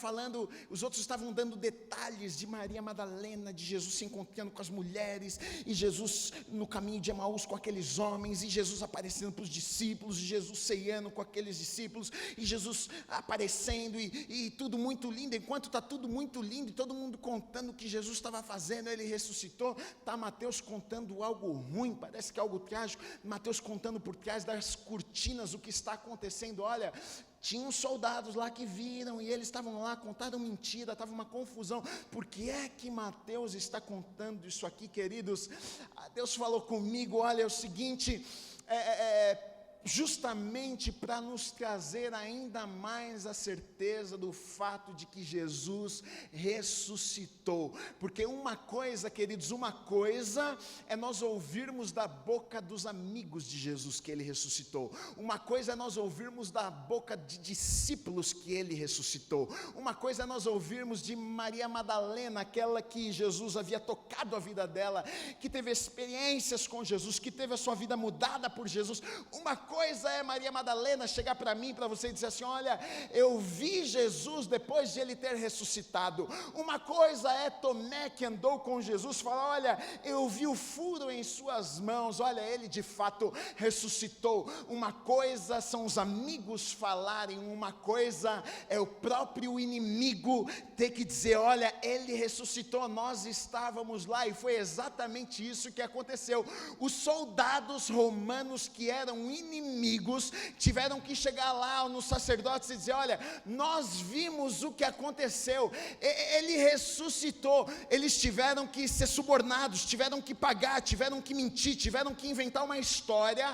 dando detalhes de Maria Madalena, de Jesus se encontrando com as mulheres, e Jesus no caminho de Emaús com aqueles homens, e Jesus aparecendo para os discípulos, e Jesus ceando com aqueles discípulos, e Jesus aparecendo, e tudo muito lindo. Enquanto está tudo muito lindo, e todo mundo contando o que Jesus estava fazendo, ele ressuscitou, está Mateus contando algo ruim, parece que é algo trágico. Mateus contando por trás das cortinas o que está acontecendo. Olha, tinham soldados lá que viram, e eles estavam lá, contaram mentira, estava uma confusão. Por que é que Mateus está contando isso aqui, queridos? Deus falou comigo, olha, é o seguinte, justamente para nos trazer ainda mais a certeza do fato de que Jesus ressuscitou. Porque uma coisa, queridos, é nós ouvirmos da boca dos amigos de Jesus que ele ressuscitou. Uma coisa é nós ouvirmos da boca de discípulos que ele ressuscitou. Uma coisa é nós ouvirmos de Maria Madalena, aquela que Jesus havia tocado a vida dela, que teve experiências com Jesus, que teve a sua vida mudada por Jesus. Uma coisa é Maria Madalena chegar para mim, para você, e dizer assim: olha, eu vi Jesus depois de ele ter ressuscitado. Uma coisa é Tomé, que andou com Jesus, falar: olha, eu vi o furo em suas mãos, olha, ele de fato ressuscitou. Uma coisa são os amigos falarem, uma coisa é o próprio inimigo ter que dizer: olha, ele ressuscitou, nós estávamos lá. E foi exatamente isso que aconteceu. Os soldados romanos, que eram inimigos, tiveram que chegar lá nos sacerdotes e dizer: olha, nós vimos o que aconteceu, ele ressuscitou. Eles tiveram que ser subornados, tiveram que pagar, tiveram que mentir, tiveram que inventar uma história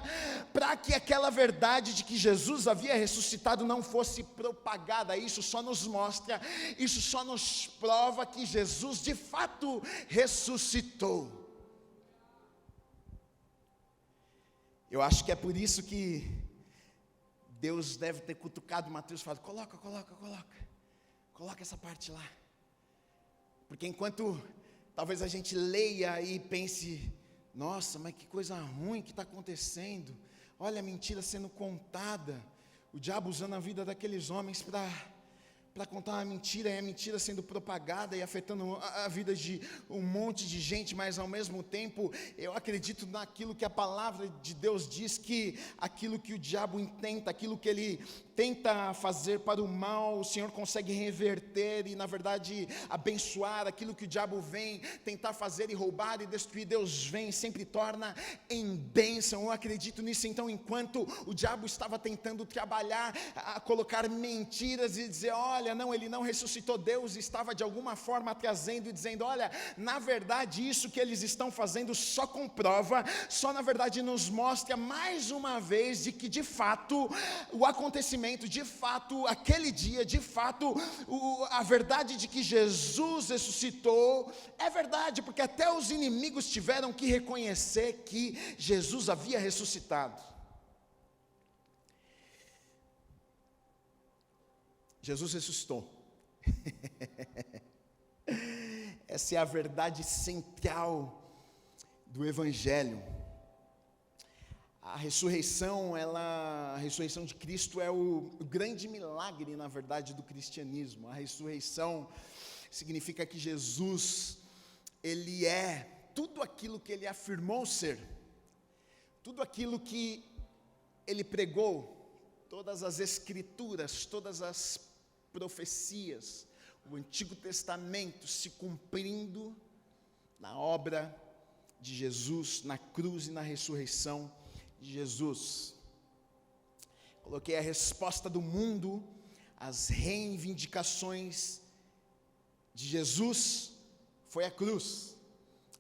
para que aquela verdade de que Jesus havia ressuscitado não fosse propagada. Isso só nos mostra, isso só nos prova que Jesus de fato ressuscitou. Eu acho que é por isso que Deus deve ter cutucado Mateus e falado: coloca essa parte lá. Porque enquanto talvez a gente leia e pense: nossa, mas que coisa ruim que está acontecendo, olha a mentira sendo contada, o diabo usando a vida daqueles homens para contar uma mentira, e a mentira sendo propagada e afetando a vida de um monte de gente. Mas ao mesmo tempo, eu acredito naquilo que a palavra de Deus diz, que aquilo que o diabo intenta, aquilo que ele tenta fazer para o mal, o Senhor consegue reverter e, na verdade, abençoar. Aquilo que o diabo vem tentar fazer e roubar e destruir, Deus vem e sempre torna em bênção. Eu acredito nisso. Então, enquanto o diabo estava tentando trabalhar, a colocar mentiras e dizer: olha, não, ele não ressuscitou, Deus estava de alguma forma trazendo e dizendo: olha, na verdade, isso que eles estão fazendo só comprova, só na verdade nos mostra mais uma vez de que de fato o acontecimento, de fato aquele dia, de fato a verdade de que Jesus ressuscitou é verdade, porque até os inimigos tiveram que reconhecer que Jesus havia ressuscitado. Jesus ressuscitou. Essa é a verdade central do Evangelho. A ressurreição de Cristo é o grande milagre, na verdade, do cristianismo. A ressurreição significa que Jesus, ele é tudo aquilo que ele afirmou ser, tudo aquilo que ele pregou, todas as escrituras, todas as profecias, o Antigo Testamento se cumprindo na obra de Jesus, na cruz e na ressurreição de Jesus. Coloquei a resposta do mundo, as reivindicações de Jesus foi a cruz.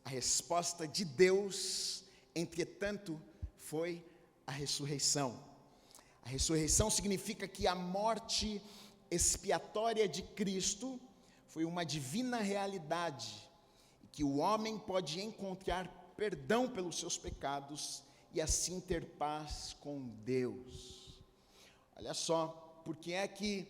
A resposta de Deus, entretanto, foi a ressurreição. A ressurreição significa que a morte expiatória de Cristo foi uma divina realidade, e que o homem pode encontrar perdão pelos seus pecados e assim ter paz com Deus. Olha só, porque é que,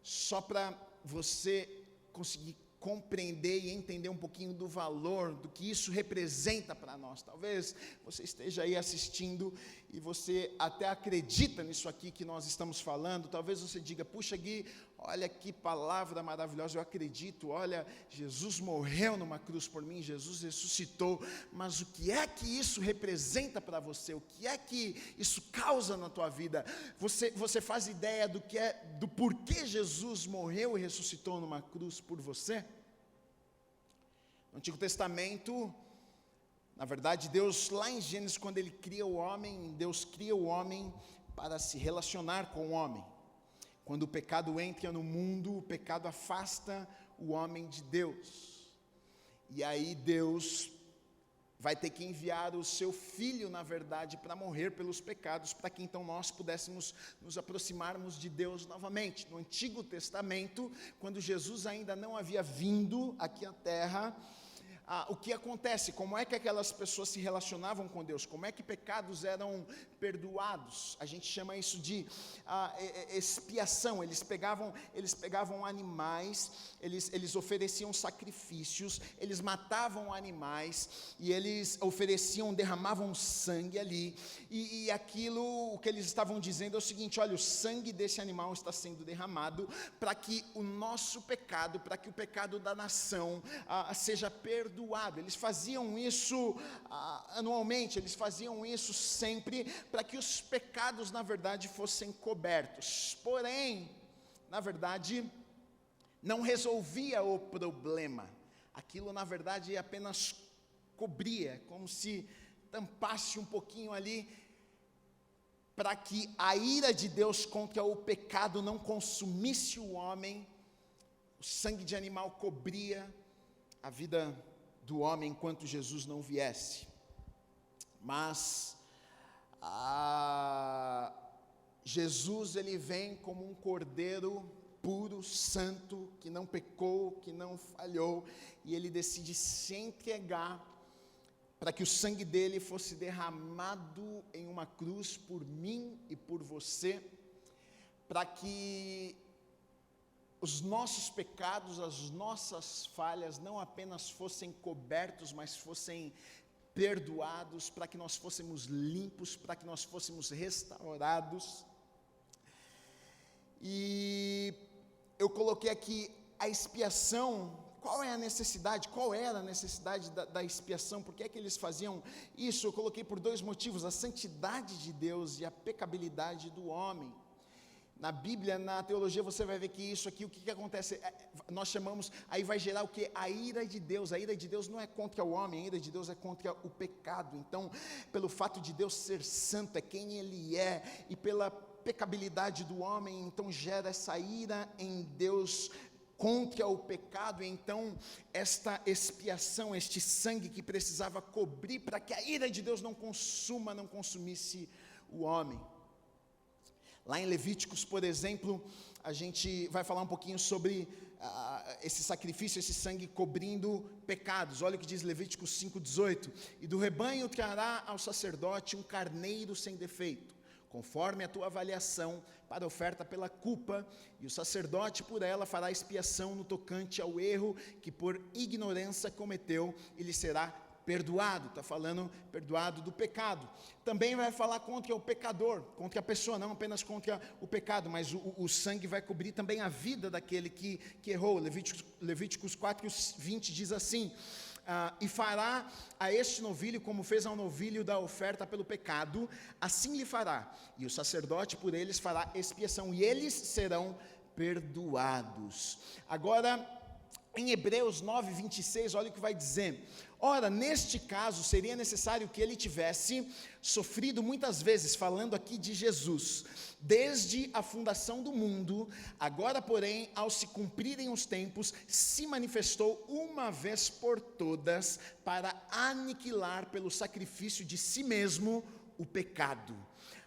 só para você conseguir compreender e entender um pouquinho do valor, do que isso representa para nós. Talvez você esteja aí assistindo e você até acredita nisso aqui que nós estamos falando. Talvez você diga, puxa Gui, olha que palavra maravilhosa, eu acredito, olha, Jesus morreu numa cruz por mim, Jesus ressuscitou, mas o que é que isso representa para você? O que é que isso causa na tua vida? Você faz ideia do porquê Jesus morreu e ressuscitou numa cruz por você? No Antigo Testamento, na verdade, Deus, lá em Gênesis, quando Ele cria o homem, Deus cria o homem para se relacionar com o homem. Quando o pecado entra no mundo, o pecado afasta o homem de Deus. E aí Deus vai ter que enviar o seu filho, na verdade, para morrer pelos pecados, para que então nós pudéssemos nos aproximarmos de Deus novamente. No Antigo Testamento, quando Jesus ainda não havia vindo aqui à terra, o que acontece? Como é que aquelas pessoas se relacionavam com Deus? Como é que pecados eram perdoados? A gente chama isso de expiação. Eles pegavam animais, eles ofereciam sacrifícios, eles matavam animais, e eles derramavam sangue ali, e aquilo, o que eles estavam dizendo é o seguinte: olha, o sangue desse animal está sendo derramado para que o nosso pecado, para que o pecado da nação seja perdoado. Eles faziam isso anualmente, eles faziam isso sempre, para que os pecados, na verdade, fossem cobertos. Porém, na verdade, não resolvia o problema. Aquilo, na verdade, apenas cobria, como se tampasse um pouquinho ali, para que a ira de Deus contra o pecado não consumisse o homem. O sangue de animal cobria a vida do homem enquanto Jesus não viesse. Mas Jesus, ele vem como um cordeiro puro, santo, que não pecou, que não falhou, e ele decide se entregar para que o sangue dele fosse derramado em uma cruz por mim e por você, para que os nossos pecados, as nossas falhas não apenas fossem cobertos, mas fossem perdoados, para que nós fôssemos limpos, para que nós fôssemos restaurados. E eu coloquei aqui a expiação. Qual era a necessidade da expiação? Por que é que eles faziam isso? Eu coloquei por dois motivos: a santidade de Deus e a pecabilidade do homem. Na Bíblia, na teologia, você vai ver que isso aqui, o que acontece? Nós chamamos, aí vai gerar o que? A ira de Deus. A ira de Deus não é contra o homem, a ira de Deus é contra o pecado. Então, pelo fato de Deus ser santo, é quem Ele é, e pela pecabilidade do homem, então gera essa ira em Deus contra o pecado. Então, esta expiação, este sangue que precisava cobrir, para que a ira de Deus não consumisse o homem. Lá em Levíticos, por exemplo, a gente vai falar um pouquinho sobre esse sacrifício, esse sangue cobrindo pecados. Olha o que diz Levíticos 5:18: e do rebanho trará ao sacerdote um carneiro sem defeito, conforme a tua avaliação, para oferta pela culpa, e o sacerdote por ela fará expiação no tocante ao erro que por ignorância cometeu, e lhe será perdoado, está falando perdoado do pecado. Também vai falar contra o pecador, contra a pessoa, não apenas contra o pecado, mas o sangue vai cobrir também a vida daquele que errou. Levíticos 4:20 diz assim: e fará a este novilho como fez ao novilho da oferta pelo pecado, assim lhe fará, e o sacerdote por eles fará expiação, e eles serão perdoados. Agora, em Hebreus 9:26, olha o que vai dizer: ora, neste caso, seria necessário que ele tivesse sofrido muitas vezes, falando aqui de Jesus, desde a fundação do mundo. Agora, porém, ao se cumprirem os tempos, se manifestou uma vez por todas, para aniquilar pelo sacrifício de si mesmo o pecado.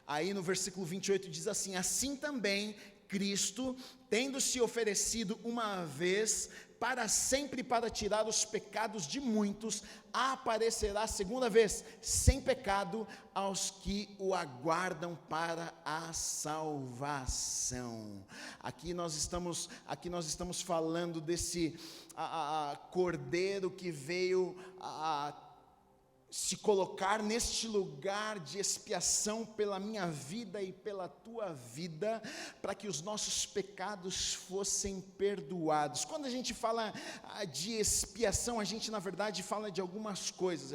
Aí no versículo 28 diz assim: assim também Cristo, tendo se oferecido uma vez para sempre para tirar os pecados de muitos, aparecerá segunda vez, sem pecado, aos que o aguardam para a salvação. Aqui nós estamos falando desse cordeiro que veio se colocar neste lugar de expiação pela minha vida e pela tua vida, para que os nossos pecados fossem perdoados. Quando a gente fala de expiação, a gente na verdade fala de algumas coisas.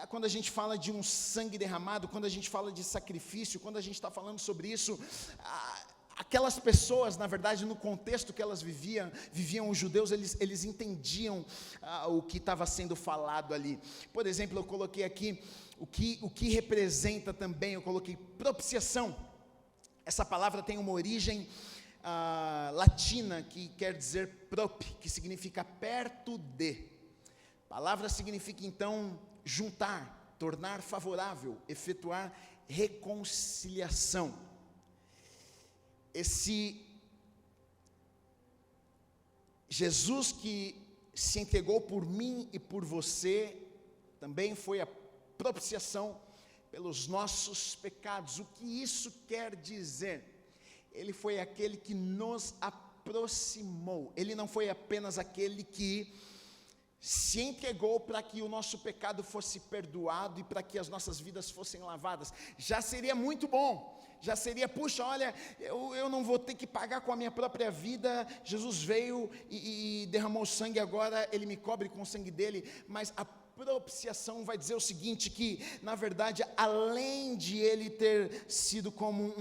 Quando a gente fala de um sangue derramado, quando a gente fala de sacrifício, quando a gente está falando sobre isso, aquelas pessoas, na verdade, no contexto que elas viviam os judeus, eles entendiam o que estava sendo falado ali. Por exemplo, eu coloquei aqui o que representa também, eu coloquei propiciação. Essa palavra tem uma origem latina, que quer dizer prop, que significa perto de. A palavra significa então juntar, tornar favorável, efetuar reconciliação. Esse Jesus que se entregou por mim e por você, também foi a propiciação pelos nossos pecados. O que isso quer dizer? Ele foi aquele que nos aproximou. Ele não foi apenas aquele que se entregou para que o nosso pecado fosse perdoado e para que as nossas vidas fossem lavadas. Já seria muito bom. Já seria, puxa, olha, eu não vou ter que pagar com a minha própria vida. Jesus veio e derramou sangue, agora Ele me cobre com o sangue dele. Mas a propiciação vai dizer o seguinte, que na verdade, além de Ele ter sido como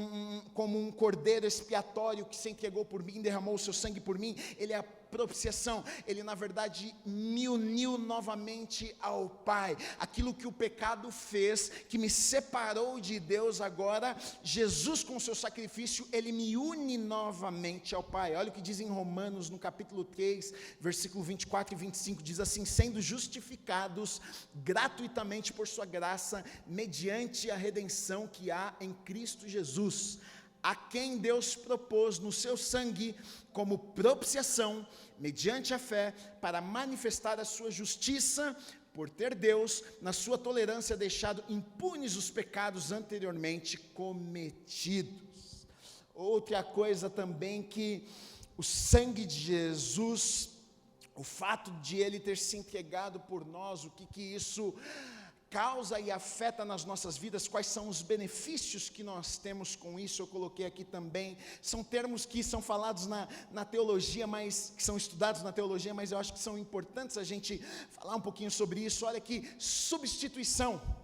um cordeiro expiatório que se entregou por mim, derramou o seu sangue por mim, Ele é a propiciação. Ele na verdade me uniu novamente ao Pai. Aquilo que o pecado fez, que me separou de Deus, agora Jesus com o seu sacrifício, Ele me une novamente ao Pai. Olha o que diz em Romanos, no capítulo 3, versículo 24 e 25, diz assim: sendo justificados gratuitamente por sua graça, mediante a redenção que há em Cristo Jesus, a quem Deus propôs no seu sangue como propiciação, mediante a fé, para manifestar a sua justiça, por ter Deus, na sua tolerância, deixado impunes os pecados anteriormente cometidos. Outra coisa também, que o sangue de Jesus, o fato de Ele ter se entregado por nós, o que isso causa e afeta nas nossas vidas, quais são os benefícios que nós temos com isso. Eu coloquei aqui também, são termos que são falados na teologia, mas que são estudados na teologia, mas eu acho que são importantes a gente falar um pouquinho sobre isso. Olha aqui, substituição.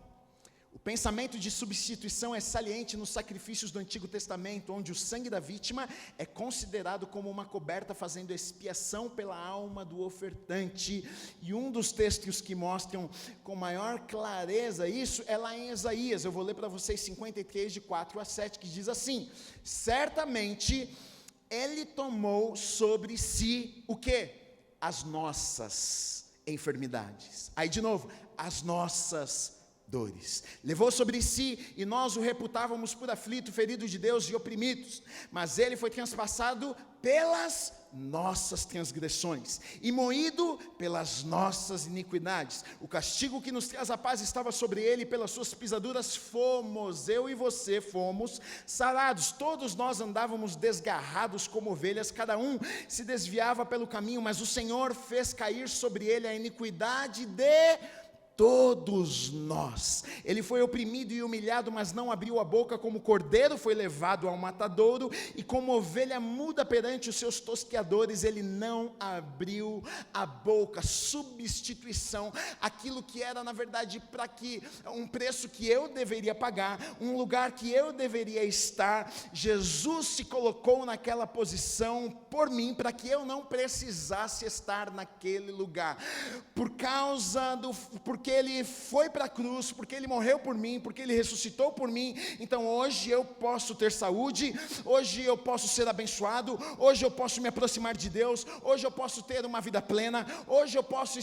O pensamento de substituição é saliente nos sacrifícios do Antigo Testamento, onde o sangue da vítima é considerado como uma coberta fazendo expiação pela alma do ofertante. E um dos textos que mostram com maior clareza isso é lá em Isaías. Eu vou ler para vocês 53, de 4 a 7, que diz assim: certamente Ele tomou sobre si o quê? As nossas enfermidades. Aí de novo, as nossas dores. Levou sobre si, e nós o reputávamos por aflito, ferido de Deus e oprimidos. Mas Ele foi transpassado pelas nossas transgressões e moído pelas nossas iniquidades. O castigo que nos traz a paz estava sobre Ele, e pelas suas pisaduras fomos, eu e você fomos sarados. Todos nós andávamos desgarrados como ovelhas, cada um se desviava pelo caminho, mas o Senhor fez cair sobre Ele a iniquidade de todos nós. Ele foi oprimido e humilhado, mas não abriu a boca. Como cordeiro foi levado ao matadouro, e como ovelha muda perante os seus tosqueadores, ele não abriu a boca. Substituição, aquilo que era na verdade para que um preço que eu deveria pagar, um lugar que eu deveria estar, Jesus se colocou naquela posição por mim, para que eu não precisasse estar naquele lugar, porque ele foi para a cruz, porque ele morreu por mim, porque ele ressuscitou por mim. Então hoje eu posso ter saúde, hoje eu posso ser abençoado, hoje eu posso me aproximar de Deus, hoje eu posso ter uma vida plena, hoje eu posso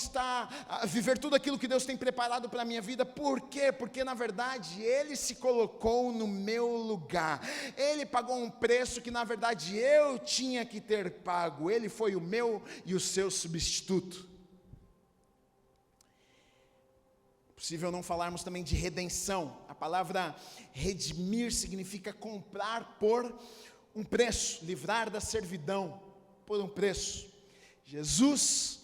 viver tudo aquilo que Deus tem preparado para a minha vida. Por quê? Porque na verdade ele se colocou no meu lugar, ele pagou um preço que na verdade eu tinha que ter pago. Ele foi o meu e o seu substituto. Possível não falarmos também de redenção. A palavra redimir significa comprar por um preço, livrar da servidão por um preço. Jesus,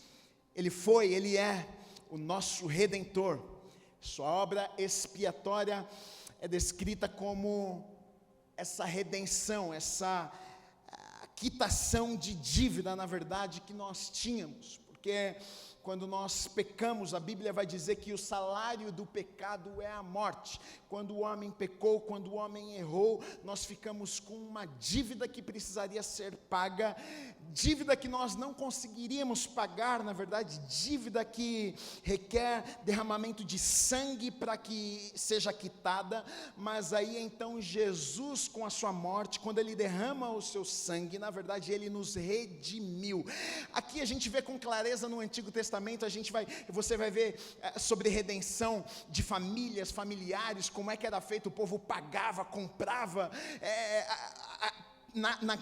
ele é o nosso Redentor. Sua obra expiatória é descrita como essa redenção, essa quitação de dívida, na verdade, que nós tínhamos. Porque quando nós pecamos, a Bíblia vai dizer que o salário do pecado é a morte. Quando o homem pecou, quando o homem errou, nós ficamos com uma dívida que precisaria ser paga, dívida que nós não conseguiríamos pagar, na verdade, dívida que requer derramamento de sangue para que seja quitada. Mas aí então Jesus, com a sua morte, quando ele derrama o seu sangue, na verdade ele nos redimiu. Aqui a gente vê com clareza no Antigo Testamento, você vai ver sobre redenção de famílias, familiares, como é que era feito. O povo pagava, comprava,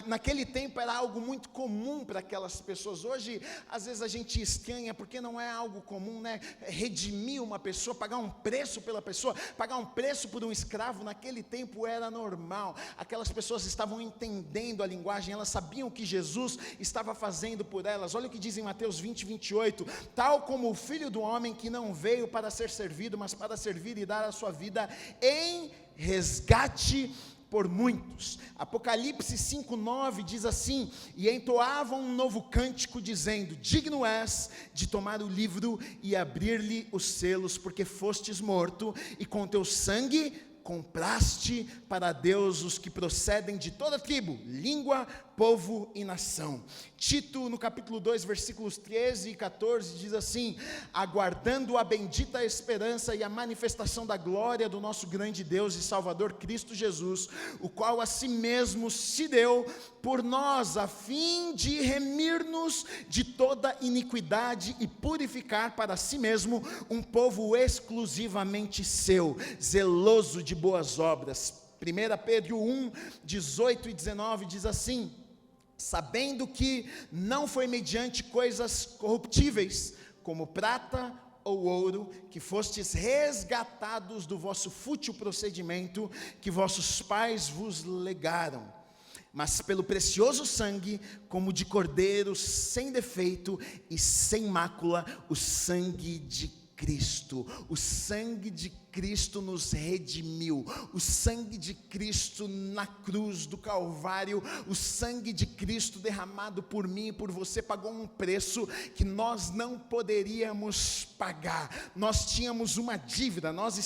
naquele tempo era algo muito comum para aquelas pessoas. Hoje, às vezes a gente estranha, porque não é algo comum, né? Redimir uma pessoa, pagar um preço pela pessoa, pagar um preço por um escravo, naquele tempo era normal. Aquelas pessoas estavam entendendo a linguagem, elas sabiam o que Jesus estava fazendo por elas. Olha o que diz em Mateus 20, 28, tal como o Filho do Homem, que não veio para ser servido, mas para servir e dar a sua vida em resgate por muitos. Apocalipse 5:9 diz assim: e entoavam um novo cântico, dizendo: digno és de tomar o livro e abrir-lhe os selos, porque fostes morto, e com teu sangue compraste para Deus os que procedem de toda tribo, língua, povo e nação. Tito, no capítulo 2, versículos 13 e 14, diz assim: aguardando a bendita esperança e a manifestação da glória do nosso grande Deus e Salvador Cristo Jesus, o qual a si mesmo se deu por nós, a fim de remir-nos de toda iniquidade e purificar para si mesmo um povo exclusivamente seu, zeloso de boas obras. 1 Pedro 1, 18 e 19 diz assim: sabendo que não foi mediante coisas corruptíveis, como prata ou ouro, que fostes resgatados do vosso fútil procedimento que vossos pais vos legaram, mas pelo precioso sangue, como de cordeiro sem defeito e sem mácula, o sangue de Cristo. O sangue de Cristo nos redimiu. O sangue de Cristo na cruz do Calvário, o sangue de Cristo derramado por mim e por você, pagou um preço que nós não poderíamos pagar. Nós tínhamos uma dívida, nós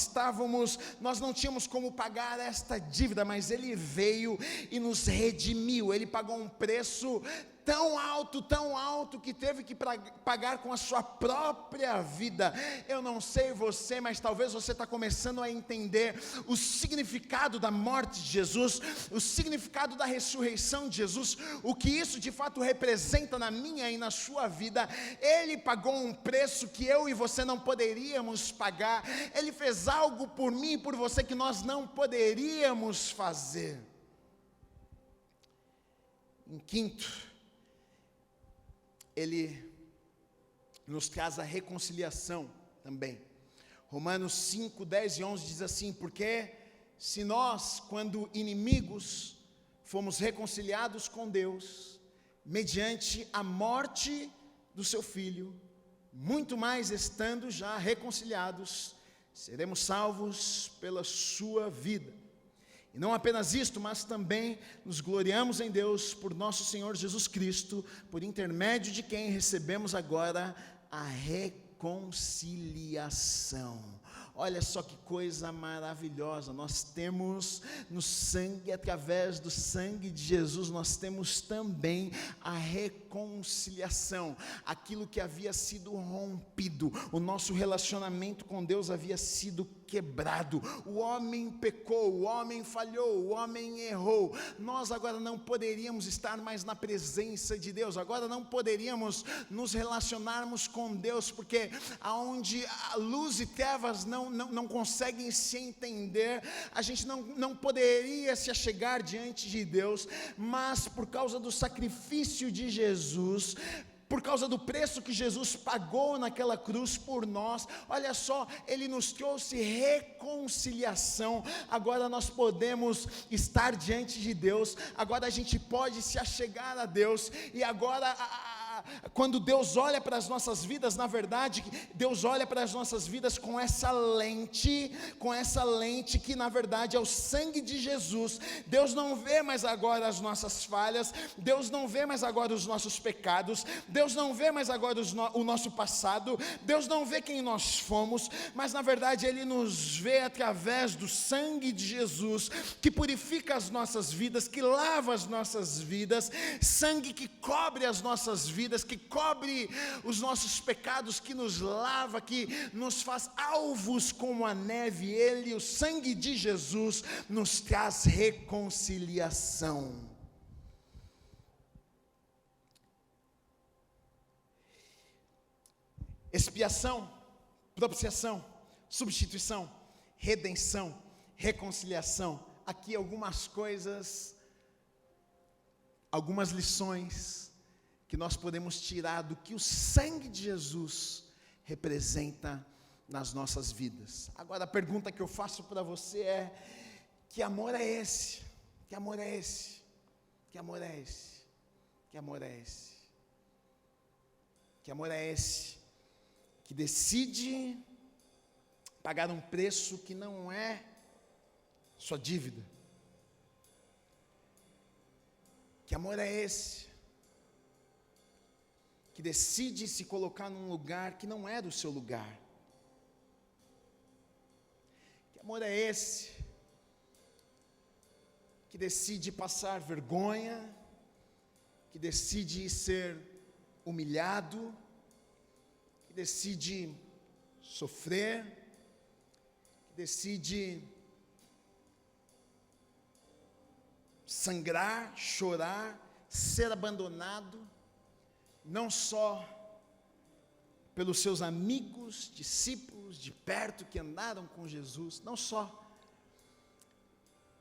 não tínhamos como pagar esta dívida, mas Ele veio e nos redimiu. Ele pagou um preço tão alto, que teve que pagar com a sua própria vida. Eu não sei você, mas talvez você está começando a entender o significado da morte de Jesus, o significado da ressurreição de Jesus, o que isso de fato representa na minha e na sua vida. Ele pagou um preço que eu e você não poderíamos pagar. Ele fez algo por mim e por você que nós não poderíamos fazer. Em quinto, Ele nos traz a reconciliação também. Romanos 5, 10 e 11 diz assim: porque se nós, quando inimigos, fomos reconciliados com Deus, mediante a morte do seu Filho, muito mais estando já reconciliados, seremos salvos pela sua vida. E não apenas isto, mas também nos gloriamos em Deus por nosso Senhor Jesus Cristo, por intermédio de quem recebemos agora a reconciliação. Olha só que coisa maravilhosa, nós temos no sangue, através do sangue de Jesus, nós temos também a reconciliação, aquilo que havia sido rompido, o nosso relacionamento com Deus havia sido quebrado, o homem pecou, o homem falhou, o homem errou, nós agora não poderíamos estar mais na presença de Deus, agora não poderíamos nos relacionarmos com Deus, porque aonde a luz e trevas não conseguem se entender, a gente não poderia se achegar diante de Deus, mas por causa do sacrifício de Jesus, por causa do preço que Jesus pagou naquela cruz por nós, olha só, Ele nos trouxe reconciliação, agora nós podemos estar diante de Deus, agora a gente pode se achegar a Deus, e agora quando Deus olha para as nossas vidas, na verdade, Deus olha para as nossas vidas com essa lente que na verdade é o sangue de Jesus. Deus não vê mais agora as nossas falhas, Deus não vê mais agora os nossos pecados, Deus não vê mais agora o nosso passado, Deus não vê quem nós fomos, mas na verdade Ele nos vê através do sangue de Jesus, que purifica as nossas vidas, que lava as nossas vidas, sangue que cobre as nossas vidas, que cobre os nossos pecados, que nos lava, que nos faz alvos como a neve. Ele, o sangue de Jesus, nos traz reconciliação. Expiação, propiciação, substituição, redenção, reconciliação. Aqui algumas coisas, algumas lições que nós podemos tirar do que o sangue de Jesus representa nas nossas vidas. Agora a pergunta que eu faço para você é: que amor é esse? Que amor é esse? Que amor é esse? Que amor é esse? Que amor é esse que decide pagar um preço que não é sua dívida? Que amor é esse que decide se colocar num lugar que não é do seu lugar? Que amor é esse que decide passar vergonha, que decide ser humilhado, que decide sofrer, que decide sangrar, chorar, ser abandonado, não só pelos seus amigos, discípulos de perto que andaram com Jesus, não só,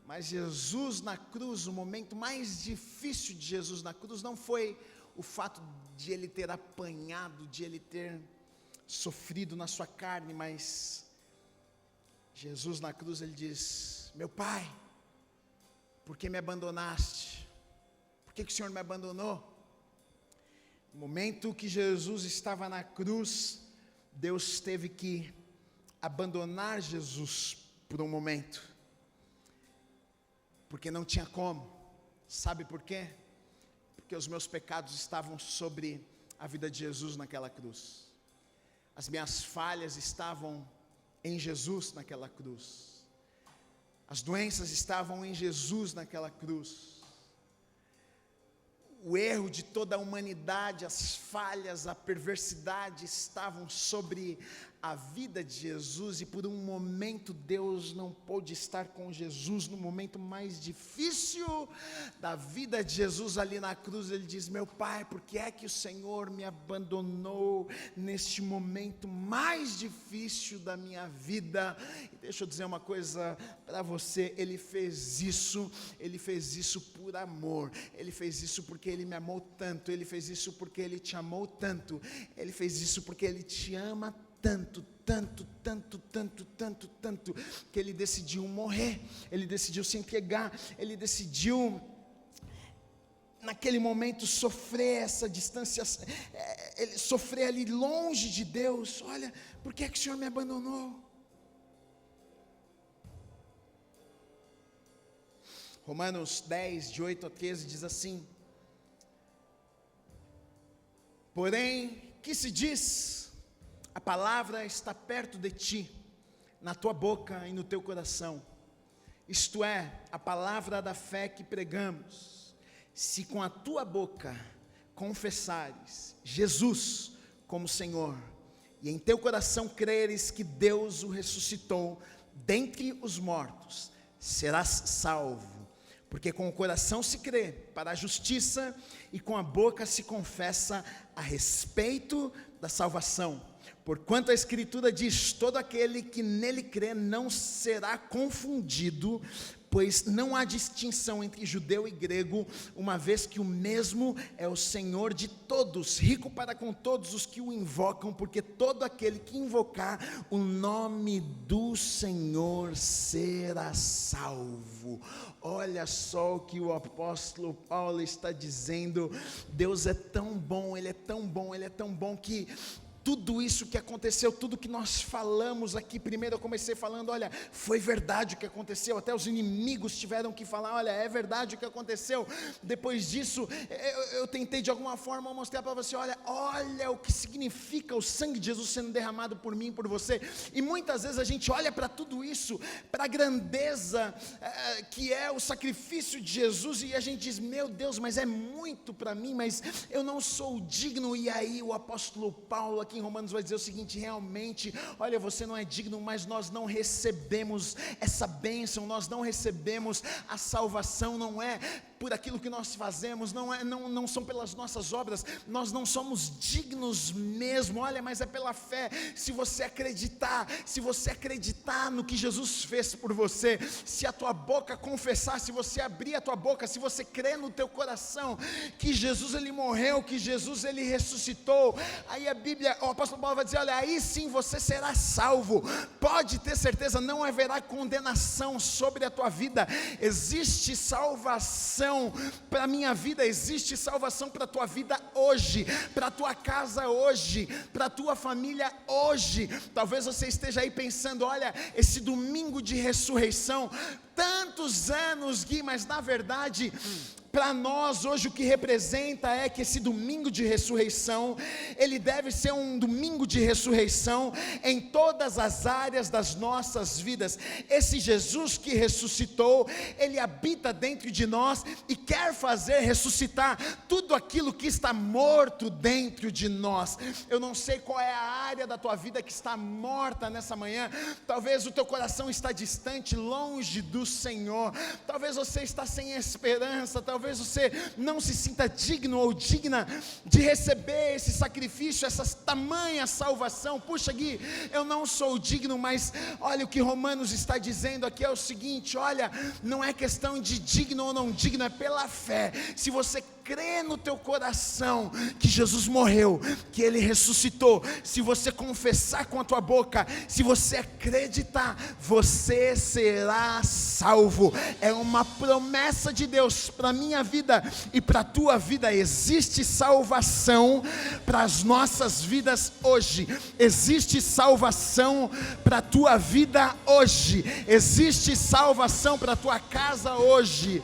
mas Jesus na cruz, o momento mais difícil de Jesus na cruz não foi o fato de Ele ter apanhado, de Ele ter sofrido na sua carne, mas Jesus na cruz, Ele diz: meu Pai, por que me abandonaste? Por que o Senhor me abandonou? No momento que Jesus estava na cruz, Deus teve que abandonar Jesus por um momento, porque não tinha como. Sabe por quê? Porque os meus pecados estavam sobre a vida de Jesus naquela cruz, as minhas falhas estavam em Jesus naquela cruz, as doenças estavam em Jesus naquela cruz, o erro de toda a humanidade, as falhas, a perversidade estavam sobre a vida de Jesus, e por um momento Deus não pôde estar com Jesus no momento mais difícil da vida de Jesus ali na cruz. Ele diz: meu Pai, por que é que o Senhor me abandonou neste momento mais difícil da minha vida? E deixa eu dizer uma coisa para você: Ele fez isso por amor, Ele fez isso porque Ele me amou tanto, Ele fez isso porque Ele te amou tanto, Ele fez isso porque Ele te ama tanto, que Ele decidiu morrer, Ele decidiu se entregar, Ele decidiu naquele momento sofrer essa distância, sofrer ali longe de Deus. Olha, por que é que o Senhor me abandonou? Romanos 10, de 8 a 13 diz assim: porém, que se diz, a palavra está perto de ti, na tua boca e no teu coração, isto é, a palavra da fé que pregamos. Se com a tua boca confessares Jesus como Senhor, e em teu coração creres que Deus o ressuscitou dentre os mortos, serás salvo. Porque com o coração se crê para a justiça, e com a boca se confessa a respeito da salvação. Porquanto a Escritura diz: todo aquele que nele crê não será confundido, pois não há distinção entre judeu e grego, uma vez que o mesmo é o Senhor de todos, rico para com todos os que o invocam, porque todo aquele que invocar o nome do Senhor será salvo. Olha só o que o apóstolo Paulo está dizendo. Deus é tão bom, Ele é tão bom, Ele é tão bom que tudo isso que aconteceu, tudo que nós falamos aqui, primeiro eu comecei falando, olha, foi verdade o que aconteceu, até os inimigos tiveram que falar, olha, é verdade o que aconteceu. Depois disso, eu tentei de alguma forma mostrar para você, olha o que significa o sangue de Jesus sendo derramado por mim e por você. E muitas vezes a gente olha para tudo isso, para a grandeza que é o sacrifício de Jesus, e a gente diz, meu Deus, mas é muito para mim, mas eu não sou digno. E aí o apóstolo Paulo aqui em Romanos vai dizer o seguinte: realmente, olha, você não é digno, mas nós não recebemos essa bênção, nós não recebemos a salvação, não é por aquilo que nós fazemos, não são pelas nossas obras, nós não somos dignos mesmo, olha, mas é pela fé. Se você acreditar no que Jesus fez por você, se a tua boca confessar, se você abrir a tua boca, se você crer no teu coração que Jesus Ele morreu, que Jesus Ele ressuscitou, aí a Bíblia, o apóstolo Paulo vai dizer, olha, aí sim você será salvo. Pode ter certeza, não haverá condenação sobre a tua vida. Existe salvação para a minha vida, existe salvação para a tua vida hoje, para a tua casa hoje, para a tua família hoje. Talvez você esteja aí pensando, olha, esse domingo de ressurreição, tantos anos, Gui, mas na verdade, para nós hoje o que representa é que esse domingo de ressurreição, ele deve ser um domingo de ressurreição em todas as áreas das nossas vidas. Esse Jesus que ressuscitou, ele habita dentro de nós e quer fazer ressuscitar tudo aquilo que está morto dentro de nós. Eu não sei qual é a área da tua vida que está morta nessa manhã. Talvez o teu coração está distante, longe do Senhor. Talvez você está sem esperança, talvez você não se sinta digno ou digna de receber esse sacrifício, essa tamanha salvação. Puxa, Gui, eu não sou digno, mas olha o que Romanos está dizendo aqui é o seguinte, olha, não é questão de digno ou não digno, é pela fé. Se você crê no teu coração que Jesus morreu, que Ele ressuscitou, se você confessar com a tua boca, se você acreditar, você será salvo. É uma promessa de Deus para a minha vida e para a tua vida. Existe salvação para as nossas vidas hoje, existe salvação para a tua vida hoje, existe salvação para a tua casa hoje.